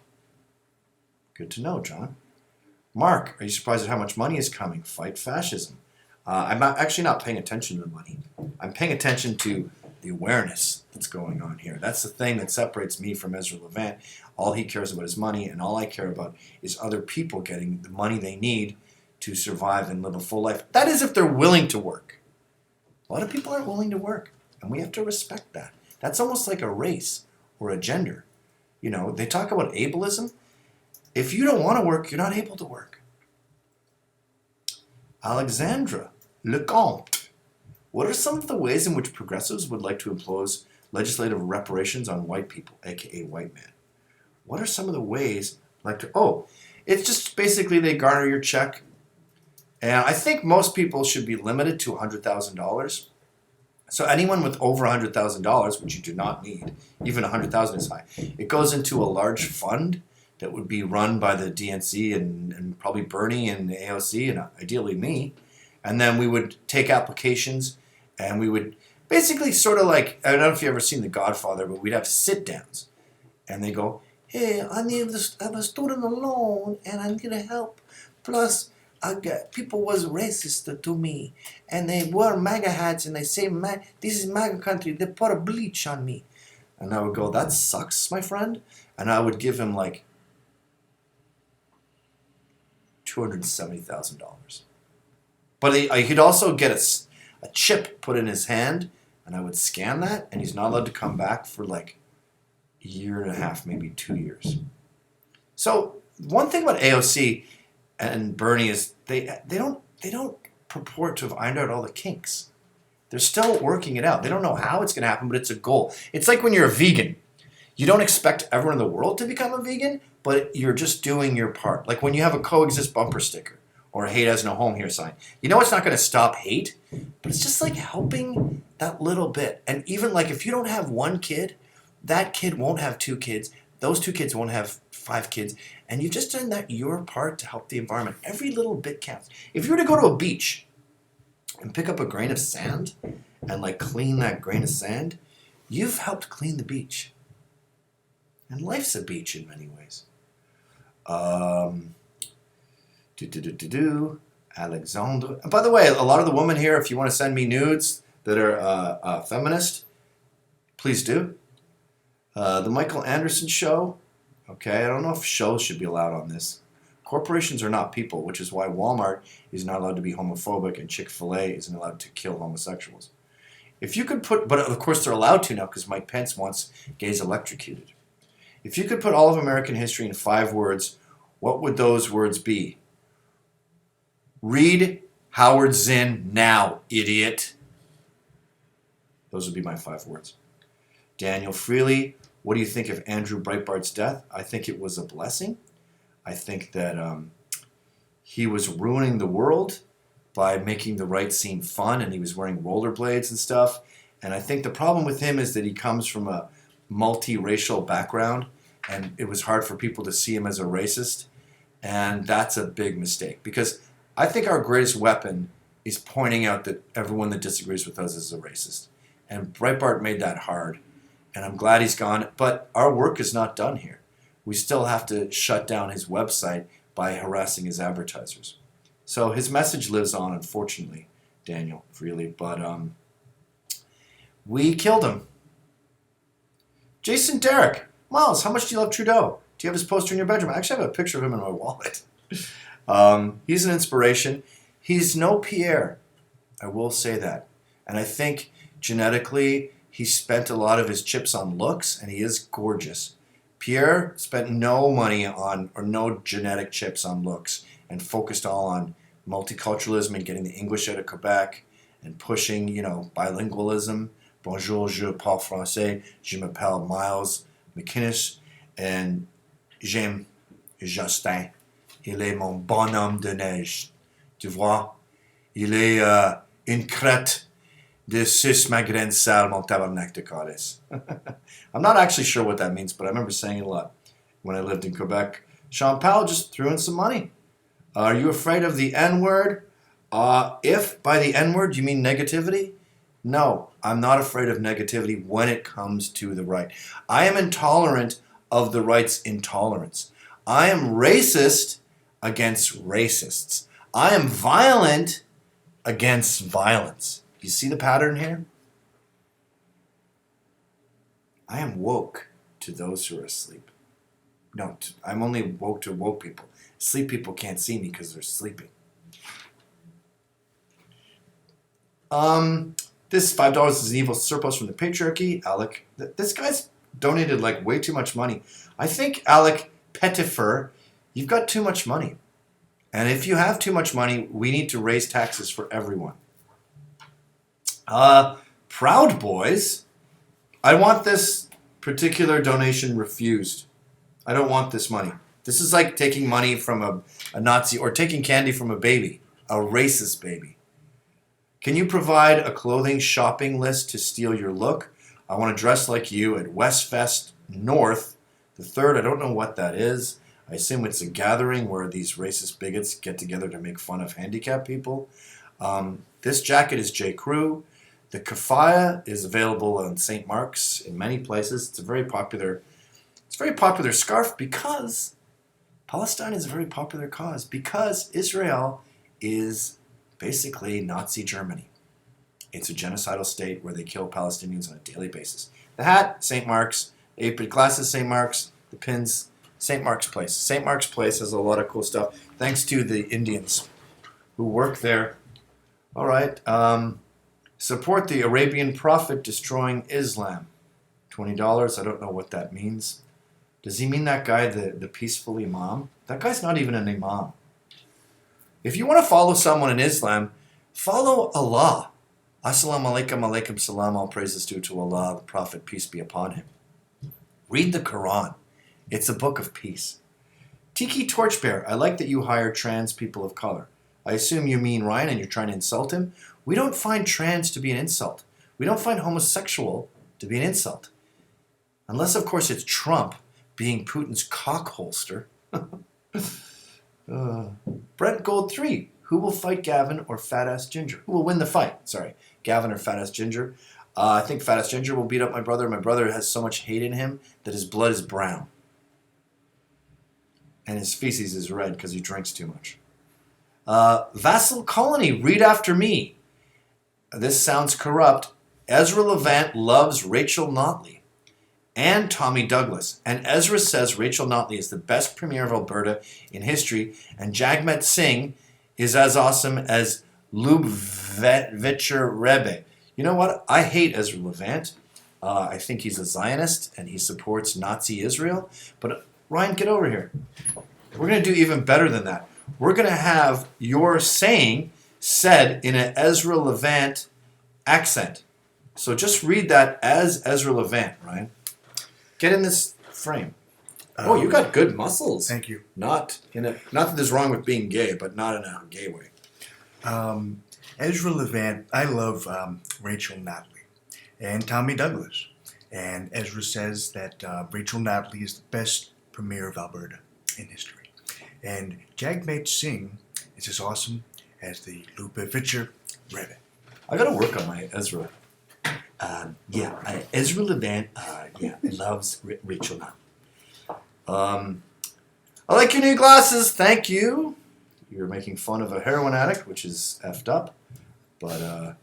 Good to know, John. Mark, are you surprised at how much money is coming? Fight fascism. I'm actually not paying attention to the money. I'm paying attention to the awareness that's going on here. That's the thing that separates me from Ezra Levant. All he cares about is money, and all I care about is other people getting the money they need to survive and live a full life. That is if they're willing to work. A lot of people aren't willing to work, and we have to respect that. That's almost like a race or a gender. You know, they talk about ableism. If you don't want to work, you're not able to work. Alexandra Lecomte. What are some of the ways in which progressives would like to impose legislative reparations on white people, aka white men? What are some of the ways like to... Oh, it's just basically they garner your check. And I think most people should be limited to $100,000. So anyone with over $100,000, which you do not need, even $100,000 is high, it goes into a large fund that would be run by the DNC and probably Bernie and the AOC and ideally me. And then we would take applications and we would basically sort of like, I don't know if you've ever seen The Godfather, but we'd have sit downs. And they go, hey, I have a student loan and I'm going to help. Plus, people was racist to me. And they wear MAGA hats and they say, this is MAGA country. They put a bleach on me. And I would go, that sucks, my friend. And I would give him like $270,000. But he'd also get a chip put in his hand, and I would scan that, and he's not allowed to come back for like a year and a half, maybe 2 years. So one thing about AOC and Bernie is they don't purport to have ironed out all the kinks. They're still working it out. They don't know how it's going to happen, but it's a goal. It's like when you're a vegan. You don't expect everyone in the world to become a vegan, but you're just doing your part. Like when you have a coexist bumper sticker or a hate has no home here sign. You know it's not going to stop hate, but it's just like helping that little bit. And even like if you don't have one kid, that kid won't have 2 kids. Those 2 kids won't have 5 kids. And you've just done that your part to help the environment. Every little bit counts. If you were to go to a beach and pick up a grain of sand and like clean that grain of sand, you've helped clean the beach. And life's a beach in many ways. Alexandre. And by the way, a lot of the women here, if you want to send me nudes that are feminist, please do. The Michael Anderson Show. Okay, I don't know if shows should be allowed on this. Corporations are not people, which is why Walmart is not allowed to be homophobic and Chick-fil-A isn't allowed to kill homosexuals. If you could put, but of course they're allowed to now because Mike Pence wants gays electrocuted. If you could put all of American history in 5 words, what would those words be? Read Howard Zinn now, idiot. Those would be my 5 words. Daniel Freely, what do you think of Andrew Breitbart's death? I think it was a blessing. I think that he was ruining the world by making the right seem fun, and he was wearing rollerblades and stuff. And I think the problem with him is that he comes from a multiracial background, and it was hard for people to see him as a racist, and that's a big mistake because I think our greatest weapon is pointing out that everyone that disagrees with us is a racist, and Breitbart made that hard, and I'm glad he's gone, but our work is not done here. We still have to shut down his website by harassing his advertisers. So his message lives on, unfortunately, Daniel, really, but we killed him. Jason Derrick. Miles, how much do you love Trudeau? Do you have his poster in your bedroom? I actually have a picture of him in my wallet. He's an inspiration. He's no Pierre. I will say that. And I think genetically, he spent a lot of his chips on looks, and he is gorgeous. Pierre spent no money on, or no genetic chips on looks, and focused all on multiculturalism and getting the English out of Quebec, and pushing, bilingualism. Bonjour, je parle français, je m'appelle Miles McInnes, and j'aime Justin. Il est mon bonhomme de neige. Tu vois? Il est une crête de sus ma graine sale, mon tabernacle de calice. I'm not actually sure what that means, but I remember saying it a lot when I lived in Quebec. Sean Powell just threw in some money. Are you afraid of the N-word? If by the N-word you mean negativity, no, I'm not afraid of negativity when it comes to the right. I am intolerant of the right's intolerance. I am racist against racists. I am violent against violence. You see the pattern here? I am woke to those who are asleep. No, I'm only woke to woke people. Sleep people can't see me because they're sleeping. This $5 is an evil surplus from the patriarchy. Alec, this guy's donated like way too much money. I think, Alec Pettifer, you've got too much money. And if you have too much money, we need to raise taxes for everyone. Proud Boys, I want this particular donation refused. I don't want this money. This is like taking money from a Nazi or taking candy from a baby, a racist baby. Can you provide a clothing shopping list to steal your look? I want to dress like you at Westfest North, the 3rd. I don't know what that is. I assume it's a gathering where these racist bigots get together to make fun of handicapped people. This jacket is J. Crew. The kafaya is available on St. Mark's in many places. It's a very popular scarf because Palestine is a very popular cause, because Israel is basically Nazi Germany. It's a genocidal state where they kill Palestinians on a daily basis. The hat, St. Mark's. 8-bit glasses, St. Mark's. The pins, St. Mark's Place. St. Mark's Place has a lot of cool stuff, thanks to the Indians who work there. All right. Support the Arabian Prophet destroying Islam. $20. I don't know what that means. Does he mean that guy, the peaceful imam? That guy's not even an imam. If you want to follow someone in Islam, follow Allah. Assalamu alaikum, alaikum salam, all praises due to Allah, the Prophet, peace be upon him. Read the Quran. It's a book of peace. Tiki Torchbearer, I like that you hire trans people of color. I assume you mean Ryan and you're trying to insult him. We don't find trans to be an insult. We don't find homosexual to be an insult. Unless, of course, it's Trump being Putin's cock holster. Brent Gold 3. Who will fight Gavin or Fat-Ass Ginger? Who will win the fight? Sorry, Gavin or Fat-Ass Ginger? I think Fat-Ass Ginger will beat up my brother. My brother has so much hate in him that his blood is brown. And his feces is red because he drinks too much. Vassal Colony, read after me. This sounds corrupt. Ezra Levant loves Rachel Notley and Tommy Douglas. And Ezra says Rachel Notley is the best premier of Alberta in history. And Jagmeet Singh is as awesome as Lubavitcher Rebbe. You know what? I hate Ezra Levant. I think he's a Zionist and he supports Nazi Israel. But Ryan, get over here. We're going to do even better than that. We're going to have your saying said in an Ezra Levant accent. So just read that as Ezra Levant, Ryan. Get in this frame. Oh, you got good muscles. Thank you. Not that there's wrong with being gay, but not in a gay way. Ezra Levant, I love Rachel Notley and Tommy Douglas. And Ezra says that Rachel Notley is the best premier of Alberta in history. And Jagmeet Singh is as awesome as the Lubavitcher Rebbe. I got to work on my Ezra. Ezra Levant, loves Rachel Notley. I like your new glasses. Thank you. You're making fun of a heroin addict, which is effed up, but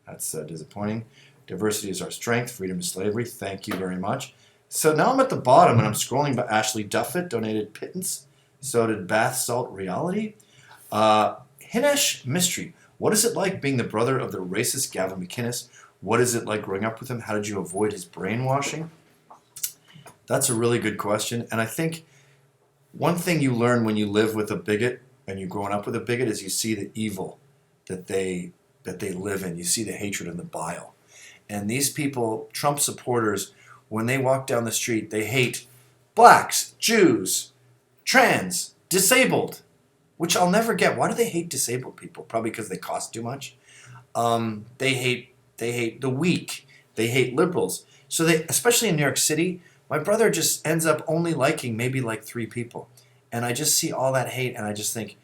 that's disappointing. Diversity is our strength. Freedom is slavery. Thank you very much. So now I'm at the bottom and I'm scrolling, but Ashley Duffett donated pittance. So did Bath Salt Reality. Hinesh Mystery. What is it like being the brother of the racist Gavin McInnes? What is it like growing up with him? How did you avoid his brainwashing? That's a really good question. And I think one thing you learn when you live with a bigot and you're growing up with a bigot is you see the evil that they live in. You see the hatred and the bile. And these people, Trump supporters, when they walk down the street, they hate blacks, Jews, trans, disabled, which I'll never get. Why do they hate disabled people? Probably because they cost too much. They hate the weak. They hate liberals. So they, especially in New York City, my brother just ends up only liking maybe like 3 people. And I just see all that hate and I just think,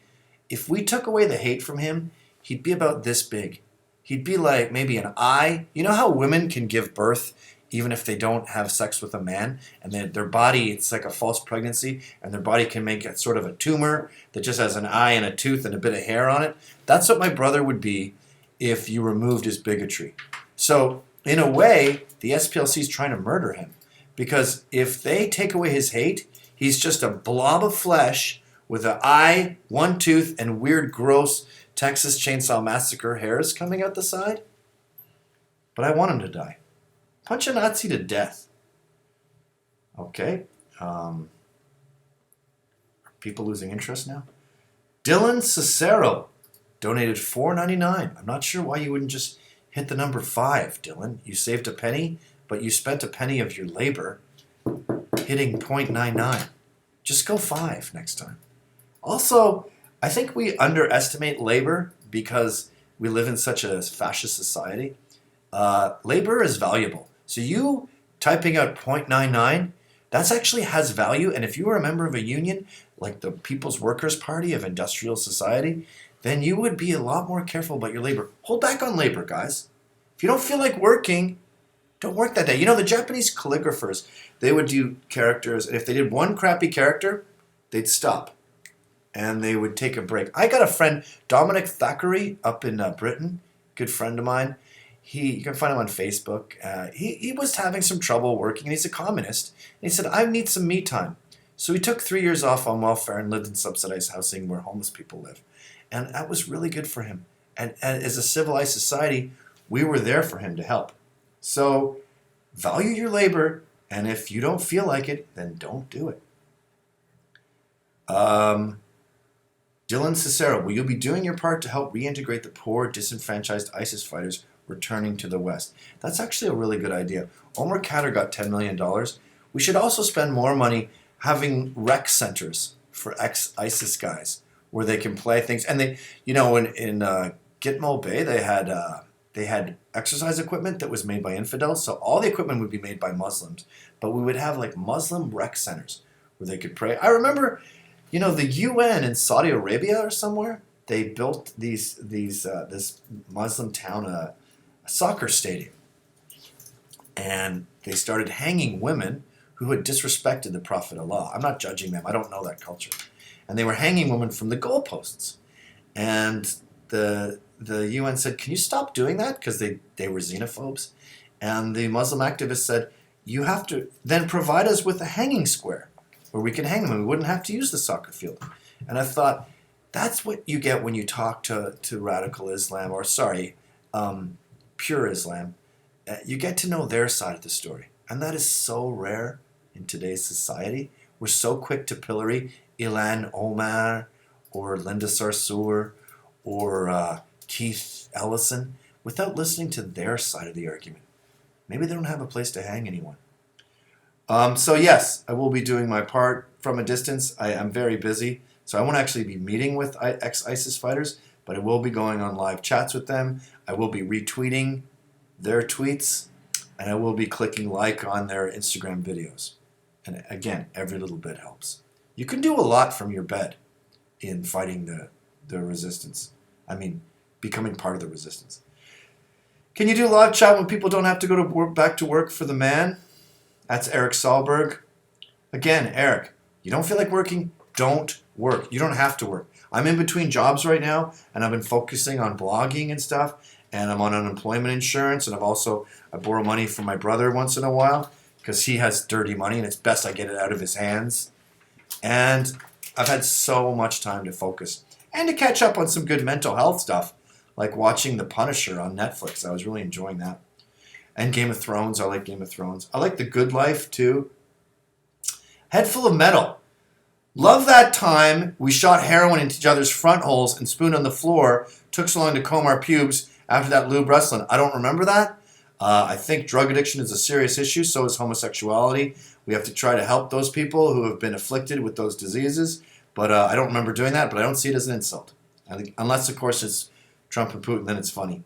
if we took away the hate from him, he'd be about this big. He'd be like maybe an eye. You know how women can give birth even if they don't have sex with a man, and their body, it's like a false pregnancy, and their body can make a sort of a tumor that just has an eye and a tooth and a bit of hair on it. That's what my brother would be if you removed his bigotry. So in a way, the SPLC is trying to murder him, because if they take away his hate, he's just a blob of flesh with an eye, 1 tooth, and weird, gross Texas Chainsaw Massacre hairs coming out the side. But I want him to die. Punch a Nazi to death. Okay. Are people losing interest now? Dylan Cicero donated $4.99. I'm not sure why you wouldn't just hit the number 5, Dylan. You saved a penny, but you spent a penny of your labor hitting 0.99. Just go 5 next time. Also, I think we underestimate labor because we live in such a fascist society. Labor is valuable. So you typing out 0.99, that actually has value. And if you were a member of a union, like the People's Workers' Party of Industrial Society, then you would be a lot more careful about your labor. Hold back on labor, guys. If you don't feel like working, don't work that day. You know, the Japanese calligraphers, they would do characters, and if they did one crappy character, they'd stop. And they would take a break. I got a friend, Dominic Thackeray, up in Britain, good friend of mine. You can find him on Facebook. He was having some trouble working, and he's a communist. And he said, I need some me time. So he took 3 years off on welfare and lived in subsidized housing where homeless people live. And that was really good for him. And as a civilized society, we were there for him to help. So value your labor, and if you don't feel like it, then don't do it. Dylan Cicero, will you be doing your part to help reintegrate the poor, disenfranchised ISIS fighters returning to the West? That's actually a really good idea. Omar Khadr got $10 million. We should also spend more money having rec centers for ex-ISIS guys where they can play things. And they, you know, in Gitmo Bay, they had exercise equipment that was made by infidels. So all the equipment would be made by Muslims. But we would have like Muslim rec centers where they could pray. I remember, you know, the UN in Saudi Arabia or somewhere, they built this Muslim town a soccer stadium. And they started hanging women who had disrespected the Prophet Allah. I'm not judging them. I don't know that culture. And they were hanging women from the goalposts. And the UN said, can you stop doing that? Because they were xenophobes. And the Muslim activists said, you have to then provide us with a hanging square where we can hang them. We wouldn't have to use the soccer field. And I thought, that's what you get when you talk to radical Islam, or pure Islam. You get to know their side of the story. And that is so rare in today's society. We're so quick to pillory Ilan Omar or Linda Sarsour or Keith Ellison without listening to their side of the argument. Maybe they don't have a place to hang anyone. So yes, I will be doing my part from a distance. I am very busy, so I won't actually be meeting with ex-ISIS fighters, but I will be going on live chats with them. I will be retweeting their tweets, and I will be clicking like on their Instagram videos. And again, every little bit helps. You can do a lot from your bed in fighting the resistance. I mean, becoming part of the resistance. Can you do live chat when people don't have to go to work, back to work for the man? That's Eric Sahlberg. Again, Eric, you don't feel like working? Don't work. You don't have to work. I'm in between jobs right now, and I've been focusing on blogging and stuff, and I'm on unemployment insurance, and I borrow money from my brother once in a while because he has dirty money, and it's best I get it out of his hands. And I've had so much time to focus and to catch up on some good mental health stuff, like watching The Punisher on Netflix. I was really enjoying that. And Game of Thrones. I like Game of Thrones. I like The Good Life, too. Head Full of Metal. Love that time we shot heroin into each other's front holes and spooned on the floor. Took so long to comb our pubes after that lube wrestling. I don't remember that. I think drug addiction is a serious issue. So is homosexuality. We have to try to help those people who have been afflicted with those diseases. But I don't remember doing that. But I don't see it as an insult. I think, unless, of course, it's Trump and Putin, then it's funny.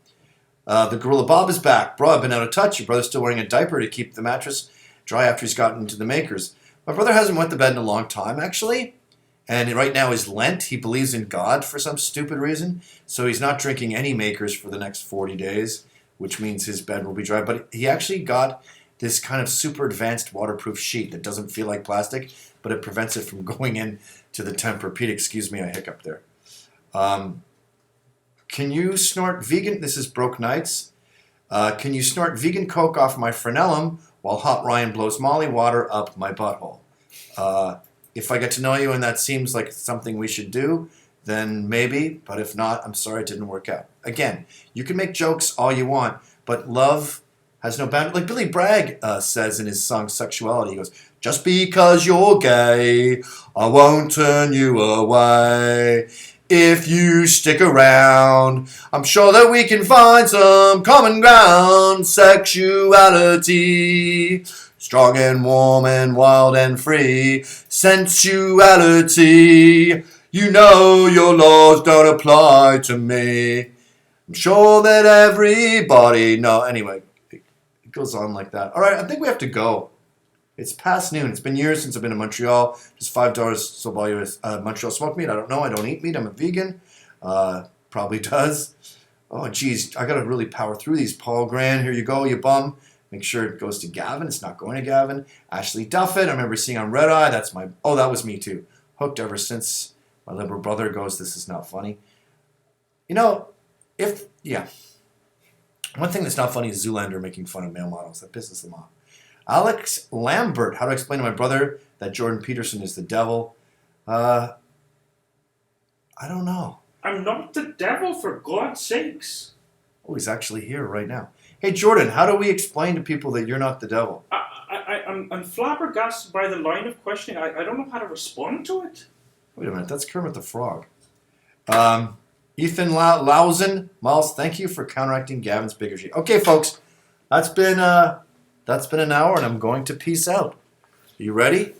The Gorilla Bob is back. Bro, I've been out of touch. Your brother's still wearing a diaper to keep the mattress dry after he's gotten into the makers. My brother hasn't went to bed in a long time, actually. And right now is Lent. He believes in God for some stupid reason. So he's not drinking any makers for the next 40 days, which means his bed will be dry. But he actually got this kind of super advanced waterproof sheet that doesn't feel like plastic, but it prevents it from going in to the Tempur-Pedic. Excuse me, I hiccuped there. Can you snort vegan? This is Broke Nights. Can you snort vegan Coke off my frenulum while Hot Ryan blows Molly water up my butthole? If I get to know you and that seems like something we should do, then maybe. But if not, I'm sorry it didn't work out. Again, you can make jokes all you want, but love has no boundary. Like Billy Bragg says in his song Sexuality, he goes, just because you're gay, I won't turn you away. If you stick around, I'm sure that we can find some common ground. Sexuality, strong and warm and wild and free. Sensuality, you know your laws don't apply to me. I'm sure that everybody knows. Anyway, it goes on like that. All right, I think we have to go. It's past noon. It's been years since I've been to Montreal. Just $5 so buy you a Montreal smoked meat. I don't know. I don't eat meat. I'm a vegan. Probably does. Oh, geez. I got to really power through these. Paul Grand, here you go, you bum. Make sure it goes to Gavin. It's not going to Gavin. Ashley Duffett, I remember seeing on Red Eye. That's my... Oh, that was me too. Hooked ever since my liberal brother goes, this is not funny. You know, yeah. One thing that's not funny is Zoolander making fun of male models. That pisses them off. Alex Lambert, how to explain to my brother that Jordan Peterson is the devil? I don't know. I'm not the devil, for God's sakes. Oh, he's actually here right now. Hey, Jordan, how do we explain to people that you're not the devil? I'm flabbergasted by the line of questioning. I don't know how to respond to it. Wait a minute, that's Kermit the Frog. Ethan Lausen, Miles, thank you for counteracting Gavin's bigotry. Okay, folks, that's been an hour, and I'm going to peace out. Are you ready?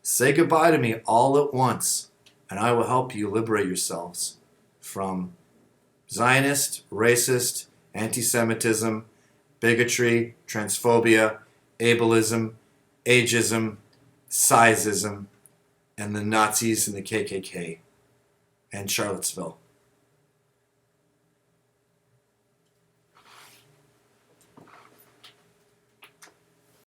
Say goodbye to me all at once, and I will help you liberate yourselves from Zionist, racist, anti-Semitism, bigotry, transphobia, ableism, ageism, sizeism, and the Nazis and the KKK and Charlottesville.